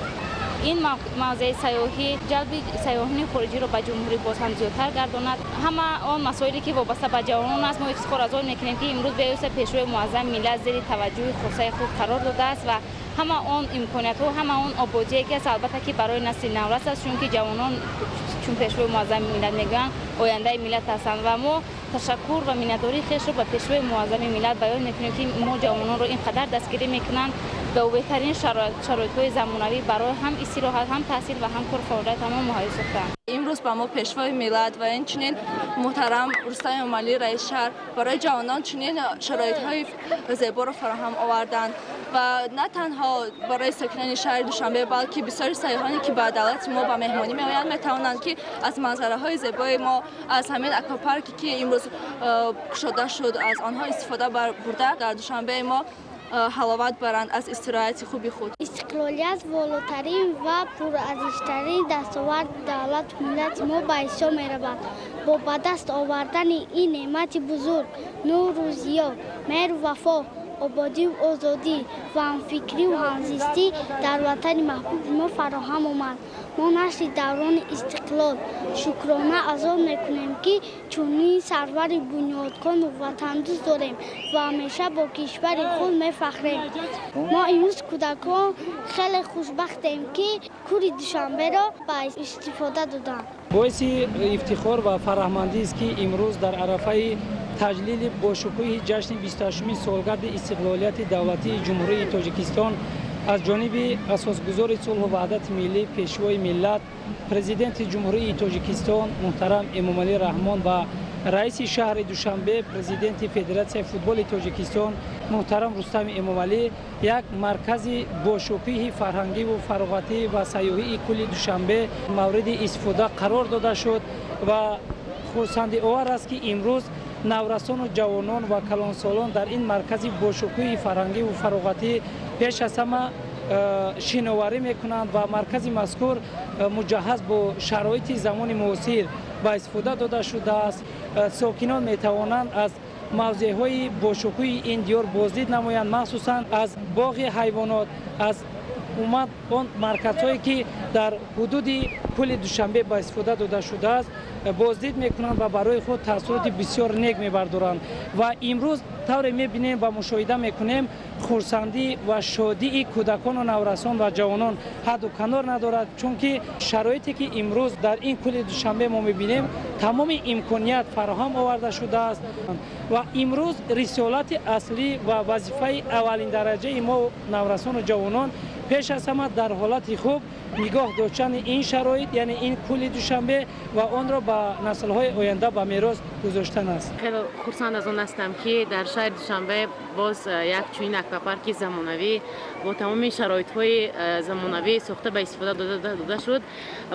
این موضع سیاحی جلب سیاحان خارجی را به جمهوری باز هم زیادتر گرداند. همه آن مسائلی که وابسته به جوانان است ما افتخار از آن میکنیم که امروز به واسطه پیشروی معظم ملت زیر توجه خاصه خود قرار داده است و همه آن امکانات و همه آن آبادی که البته که برای نسل نورس است، چون که جوانان چون پیشروی معظم ملت میگن آینده ملت هستند و ما تشکر و منتداری خویش را به پیشروی معظم ملت بیان میکنیم که ما جوانان را اینقدر دستگیری میکنند به بهترین شرایط‌های زمانوی برای هم استراحت، هم تحصیل و هم کار فعالیت تمام مهیا ساختند. امروز با ما پیشوای ملت و همچنین محترم رستم امامعلی رئیس شهر برای جوانان چنین شرایط‌های زیبا را فراهم آوردند و نه تنها برای ساکنان شهر دوشنبه بلکه بسیاری سیاحانی که به دولت ما به مهمانی میآیند میتوانند که از منظره‌های زیبای ما از همین اکواپارکی که امروز گشوده شد از آنها استفاده برده در دوشنبه ما حلاوت برند از استراحت خوبی خود. استقلالیت والاترین و پرارزشترین دستاورد دولت ملت ما به حساب می‌رود. با به دست آوردن این نعمت بزرگ، نور و ضیا، مهر و وفا، آبادی و آزادی و همفکری و همزیستی در وطن محبوب ما فراهم آمد. ما نسل دوران استقلال شکرانه از آن میکنیم که چنین سرور بنیادکن و وطن دوست داریم و همیشه با کشور خود میفخریم. ما امروز کودکان خیلی خوشبختیم که کوری دوشنبه را به استفاده دادند. باعث افتخار و فرحمندی است که امروز در عرفه تجلیل با شکوه جشن 28 سالگرد استقلالیت دولتی جمهوری تاجیکستان از جانب اساسگزار صلح و وحدت ملی پیشوای ملت پرزیدنت جمهوری تاجیکستان محترم امامعلی رحمان و رئیس شهر دوشنبه پرزیدنت فدراسیون فوتبال تاجیکستان محترم رستم امامعلی یک مرکز با شکوه فرهنگی و فراغتی و سیاحی کل دوشنبه مورد استفاده قرار داده شد و خرسندی آور است که امروز نورسان و جوانان و کلانسالان در این مرکز با شکوه فرهنگی و فراغتی پیش از همه شناوری میکنند و مرکز مذکور مجهز با شرایط زمان معاصر به استفاده داده شده است. ساکنان میتوانند از موضع‌های با شکوه این دیار بازدید نمایند، مخصوصا از باغ حیوانات، از اومد آن مرکزهایی که در حدود پل دوشنبه به استفاده داده شده است بازدید میکنند و برای خود تاثیرات بسیار نیک میبردارند و امروز طور میبینیم و مشاهده میکنیم خرسندی و شادی کودکان و نورسان و جوانان حد و کنار ندارد، چون که شرایطی که امروز در این پل دوشنبه ما میبینیم تمام امکانیت فراهم آورده شده است و امروز رسالت اصلی و وظیفه اولین درجه ما نورسان و جوانان پیش از همه در حالت خوب نگاه داشتن این شرایط یعنی این پل دوشنبه و آن را به نسل‌های آینده به میراث گذاشتن است. خیلی خرسند از آن هستم که در شهر دوشنبه باز یک چنین اکواپارک زمانوی با تمام شرایط‌های زمانوی ساخته به استفاده داده شد.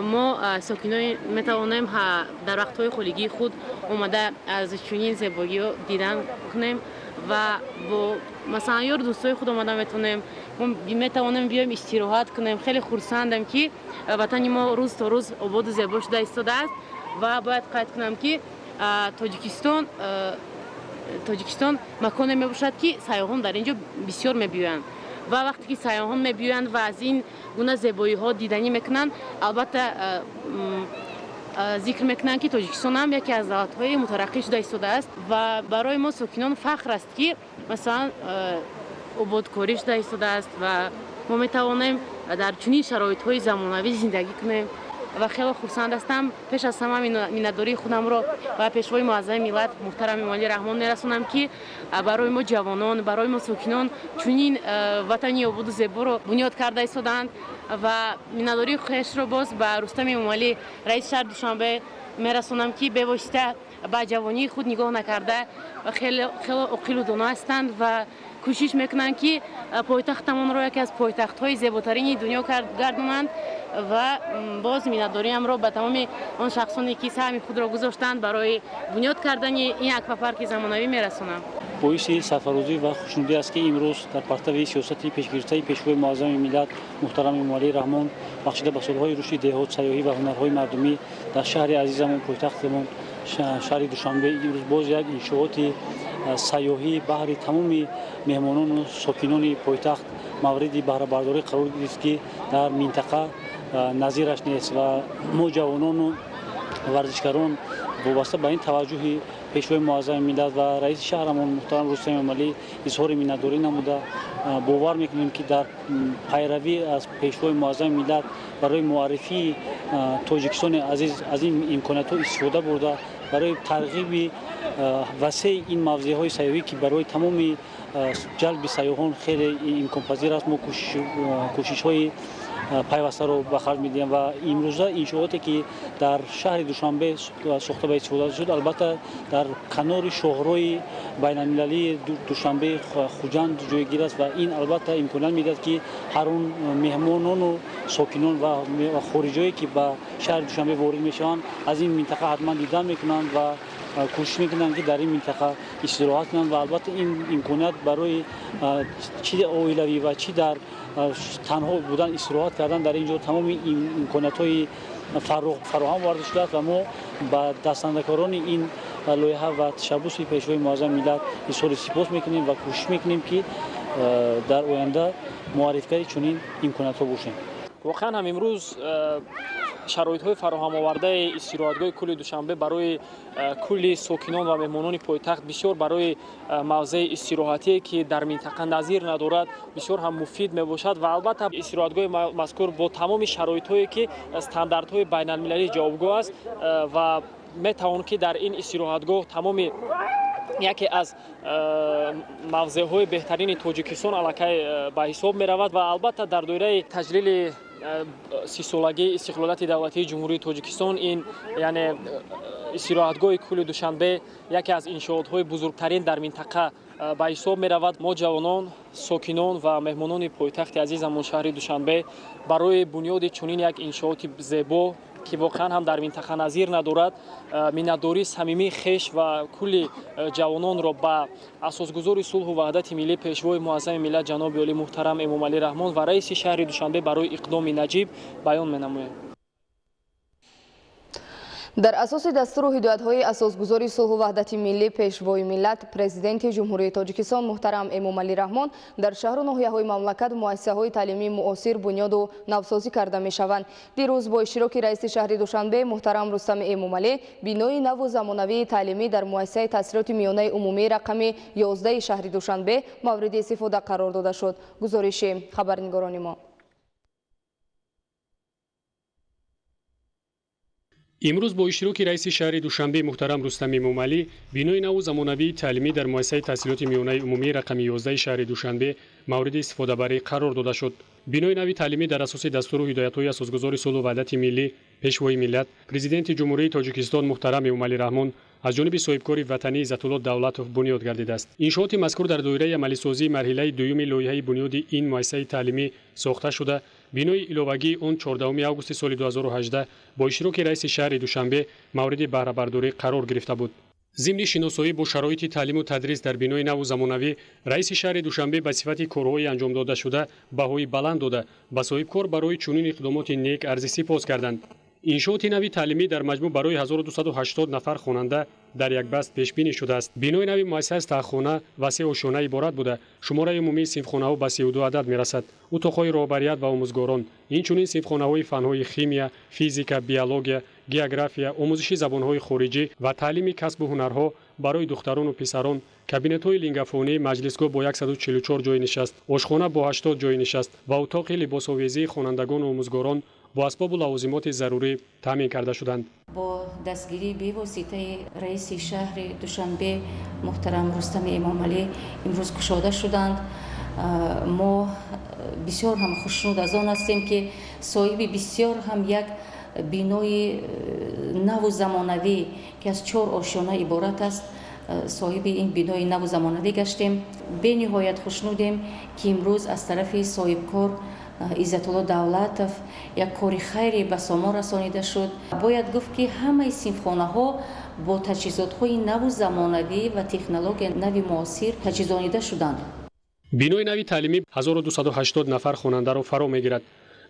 ما ساکنان می‌توانیم در وقت‌های خودگی خود اومده از چنین زیبایی دیدن کنیم و با مثلا یار دوستای خود اومده میتونیم بیایم استراحت کنیم. خیلی خرسندم که وطن ما روز تا روز آباد و زیبا شده ایستاده است و باید قید کنم که تاجیکستان مکانی میباشد که سیاحان در اینجا بسیار میبیایند و وقتی که سیاحان میبیایند و از این گونه زیبایی ها دیدنی میکنند البته ذکر میکنند که تاجیکستان هم یکی از دولت‌های مترقی شده ایستاده است و برای ما ساکنان فخر است که مثلا آبادکاری شده ایستاده است و ما میتوانیم در چنین شرایط‌های زمانوی زندگی کنیم و خیلی خرسند هستم. پیش از همه میnnatdori خودم رو و پیشوای معظم ملت محترم امامعلی رحمان میرسونم که برای ما جوانان، برای ما ساکنان چنین وطنی آباد و زیبا رو بنیاد کرده ایستادند و میnnatdori خویش رو باز به رستم امامعلی رئیس شهر دوشنبه میرسونم که به واسطه به جوانی خود نگاه نکرده و خیلی عاقل و دانا هستند و کوشش میکنند که پایتختمان را یکی از پایتخت‌های زیباترین دنیا گردانند و باز میnnatdori را به تمام آن شخصانی که سهم خود را گذاشتند برای بنیاد کردن این اکواپارک زمانوی میرسونم. باعث سرفرازی و خوشنودی است که امروز در پرتو سیاست پیشگیری پیشوای معظم ملت محترم امامعلی رحمان بخشیده به سالهای رشد دهات، سیاحی و هنرهای مردمی در شهر عزیزمون پایتختمون شهر دوشنبه امروز باز یک انشاءات سیاحی بهر تمام مهمانان و ساکنان پایتخت مورد بهره برداری قرار گرفت که در منطقه نظیرش نیست و ما جوانان و ورزشکاران وابسته به این توجه پیشوای معظم ملت و رئیس شهرمان محترم رستم امامعلی اظهار میnnatdori نموده باور میکنیم که در پیروی از پیشوای معظم ملت برای معرفی تاجیکستان عزیز از این امکانات استفاده برده برای ترغیب وسیع این موضوعهای سیاحی که برای تمام جلب سیاحان خیلی امکان پذیر است. ما کوشش‌های پیوسته رو به خرج میدیم و امروزه انشاءاتی که در شهر دوشنبه ساخته به استفاده شد البته در کنار شاهروی بین المللی دوشنبه خوجند جایگیر است و این البته امکان میدهد که هر اون مهمانان و ساکنان و خارجی که به شهر دوشنبه وارد میشوند از این منطقه حتما دیدن میکنند و کوشش میکنند که در این منطقه استراحت کنند و البته این امکانات برای چی اویلوی و چی در تنها بودن استراحت کردن در اینجا تمام این امکانات‌های فراهم وارد شده است و ما با دستاندرکاران این لایحه و تشبث پیشوای معظم ملت اظهار سپاس میکنیم و کوشش میکنیم که در آینده معرفی چنین امکانات‌ها باشیم. واقعا هم امروز شرایط‌های فراهم آورده استراحتگاه کل دوشنبه برای کل ساکنان و مهمانان پایتخت بسیار برای موضع استراحتی که در منطقه نظیر ندارد بسیار هم مفید میباشد و البته استراحتگاه مذکور با تمام شرایط‌هایی که استانداردهای بین‌المللی جوابگو است و میتوان که در این استراحتگاه تمام یکی از موضع‌های بهترین تاجیکستان الکی به حساب می‌رود و البته در دوره تجلیل 30 سالگی استقلالیت دولتی جمهوری تاجیکستان این یعنی استراحتگاه کل دوشنبه یکی از انشاءات‌های بزرگترین در منطقه به حساب می‌رود. ما جوانان، ساکنان و مهمانان پایتخت عزیزمون شهر دوشنبه برای بنیاد چنین یک انشاءات زیبا که واقعا هم در منطقه نظیر ندارد میnnatdori صمیمی خویش و کل جوانان را به اساسگذار صلح و وحدت ملی پیشوای معظم ملت جناب عالی محترم امامعلی رحمان و رئیس شهر دوشنبه برای اقدام نجیب بیان می‌نمایم. در اساس دستور و هدایت‌های اساسگذاری صلح و وحدت ملی پیشوای ملت پرزیدنت جمهوری تاجیکستان محترم امامعلی رحمان در شهر و ناحیه‌های مملکت مؤسسه‌های تعلیمی معاصر بنیاد و نوسازی کرده می‌شوند. دیروز با اشتراک رئیس شهر دوشنبه محترم رستم امامعلی بینای نو و زمانوی تعلیمی در مؤسسه تحصیلات میانه عمومی رقم 11 شهر دوشنبه مورد استفاده قرار داده شد. گزارش خبرنگاران ما. امروز با اشتراک رئیس شهر دوشنبه محترم رستم امامعلی بینای نو زمانوی تعلیمی در مؤسسه تحصیلات میانه عمومی رقم 11 شهر دوشنبه مورد استفاده برای قرار داده شد. بینای نوی تعلیمی در اساس دستور و هدایت‌های اساسگذار صلح و وحدت ملی پیشوای ملت پرزیدنت جمهوری تاجیکستان محترم امامعلی رحمان از جانب صاحبکار وطنی عزت‌الله دولتوف بنیاد گردیده است. انشاءات مذکور در دایره عملی سازی مرحله دوم لایحه بنیاد این مؤسسه تعلیمی ساخته شده بینای ایلوگی اون 14 آگوست سال 2018 با اشتراک رئیس شهر دوشنبه مورد بهره برداری قرار گرفته بود. ضمن شناسایی با شرایط تعلیم و تدریس در بینای نو زمانوی رئیس شهر دوشنبه به صفت کارهای انجام داده شده بهای بلند داده به صاحبکار برای چنین اقدامات نیک ارزی سپاس کردند. انشاءات نوی تعلیمی در مجموع برای 1280 نفر خواننده در یک بست پیش بینی شده است. بینای نوی مؤسسه از تخخانه و 3 آشیانه عبارت بوده. شماره عمومی صنفخانه‌ها به 32 عدد میرسد. اتاق‌های رهبریت و آموزگاران اینچنین صنفخانه‌های فن‌های شیمی، فیزیک، بیولوژی، گئوگرافیا، آموزش زبان‌های خارجی و تعلیم کسب و هنرها برای دختران و پسران، کابینت‌های لینگافونی، مجلسگاه با 144 جای نشست، آشخانه با 80 جای نشست و اتاق لباس‌آویزی خوانندگان و آموزگاران با اسباب و لوازمات ضروری تامین کرده شدند. با دستگیری بواسطه رئیس شهر دوشنبه محترم رستم امامعلی امروز گشوده شدند. ما بسیار هم خوشنود از آن هستیم که صاحب بسیار هم یک بینای نو زمانوی که از 4 آشیانه عبارت است صاحب این بینای نو زمانوی گشتیم. به نهایت خوشنودیم که امروز از طرف صاحب کار عزت‌الله دولتов یک کار خیری به سامان رسانیده شد. باید گفت که همه صنفخانه‌ها با تجهیزات‌های نو زمانوی و تکنولوژی نو معاصر تجهیزانیده شدند. بینای نوی تعلیمی 1280 نفر خواننده را فرا میگیرد.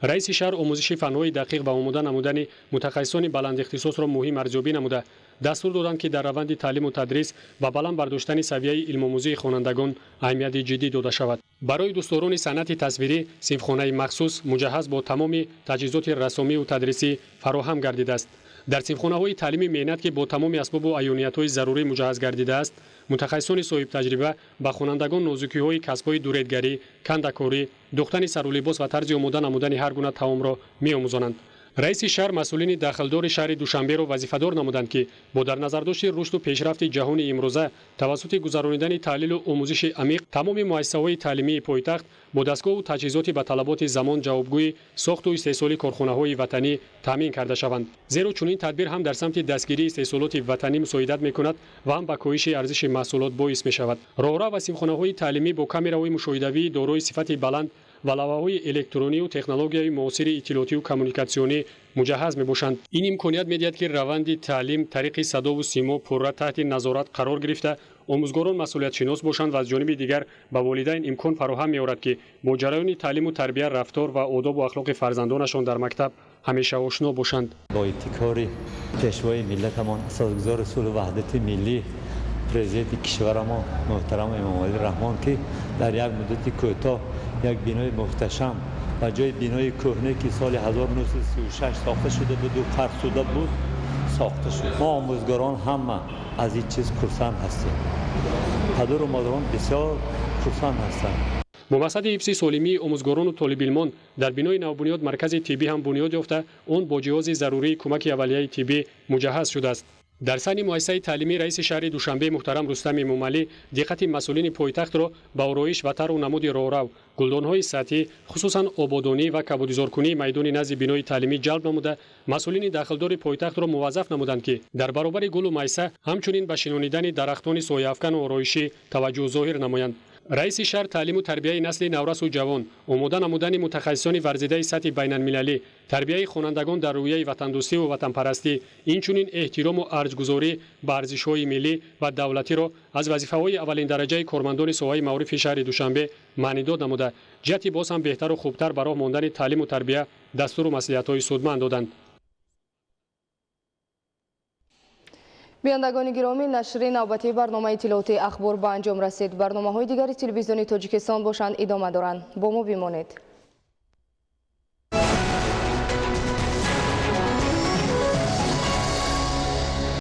رئیس شهر آموزش فن‌های دقیق و آماده نمودن متخصصان بلند اختصاص را مهم ارزیابی نموده دستور دادند که در روند تعلیم و تدریس و بلند برداشتن سویه علم آموزی خوانندگان اهمیت جدی داده شود. برای دوستداران صنعت تصویری صنفخانه مخصوص مجهز با تمام تجهیزات رسمی و تدریسی فراهم گردیده است. در صنفخانه‌های تعلیمی مهنت که با تمام اسباب و عیونیت‌های ضروری مجهز گردیده است، متخصصان صاحب تجربه به خوانندگان نازکی‌های کسب‌های دوریدگری، کنده‌کاری، دوختن سرولباس و طرز آماده نمودن هر گونه طعام را می‌آموزانند. رئیس شهر مسئولین داخلدار شهر دوشنبه را وظیفه‌دار نمودند که با در نظر داشت رشد و پیشرفت جهان امروزه توسط گذرانیدن تحلیل و آموزش عمیق تمام مؤسسه‌های تعلیمی پایتخت با دستگاه و تجهیزات به طلبات زمان جوابگوی ساخت و استحصال کارخانه‌های وطنی تامین کرده شوند. زیرا چنین تدبیر هم در سمت دستگیری استحصالات وطنی مساعدت می‌کند و هم به کاهش ارزش محصولات باعث می‌شود. راهرو و صنفخانه‌های تعلیمی با کامراهای مشاهده‌ای دارای صفت بلند و لوحه‌های الکترونی و تکنولوژیای معاصر اطلاعاتی و کمیونیکاسیونی مجهز می‌باشند. این امکانیت می‌دهد که روند تعلیم طریق صدا و سیما پورا تحت نظارت قرار گرفته آموزگاران مسئولیت شناس باشند و از جانب دیگر به والدین امکان فراهم می‌آورد که با جریان تعلیم و تربیت رفتار و آداب و اخلاق فرزندانشان در مکتب همیشه آشنا باشند. با ابتکار پیشوای ملتمان اساسگزار صلح و وحدت ملی پرزیدنت کشورمان محترم امامعلی رحمان که در یک مدت کوتاه یک بینای محتشم و جای بینای کهنه که سال 1936 ساخته شده بود و فرسوده بود ساخته شد. ما آموزگاران همه از این چیز خرسند هستیم. پدر و مادران بسیار خرسند هستند. با مقصد حفظ سالمی آموزگاران و طالب علمان در بینای نوبنیاد مرکز طبی هم بنیاد یافته اون با جهاز ضروری کمک اولیه طبی مجهز شده است. در سن مؤسسه تعلیمی رئیس شهر دوشنبه محترم رستم امامعلی دقت مسئولین پایتخت را به آرایش و طرح و نمود راهرو، گلدان‌های سطحی، خصوصا آبادانی و کبودیزارکنی میدان نزد بینای تعلیمی جلب نموده، مسئولین داخلدار پایتخت را موظف نمودند که در برابر گل و میسه همچنین به شنانیدن درختان سایه‌افکن و آرایشی توجه ظاهر نمایند. رئیس شهر تعلیم و تربیت نسل نورس و جوان، آماده نمودن متخصصان ورزیده سطح بین‌المللی، تربیت خوانندگان در رویه وطن‌دوستی و وطنپرستی، اینچنین احترام و ارزش‌گذاری به ارزش‌های ملی و دولتی را از وظیفه‌های اولین درجه کارمندان ساحه معارف شهر دوشنبه معنیداد نموده، جهتی باز هم بهتر و خوبتر برای ماندن تعلیم و تربیت دستور و مسئولیت‌های سودمند دادند. بینندگان گرامی، نشر نوبتی برنامه اطلاعاتی اخبار به انجام رسید. برنامه‌های دیگر تلویزیونی تاجیکستان باشند ادامه دارند. با ما بمانید.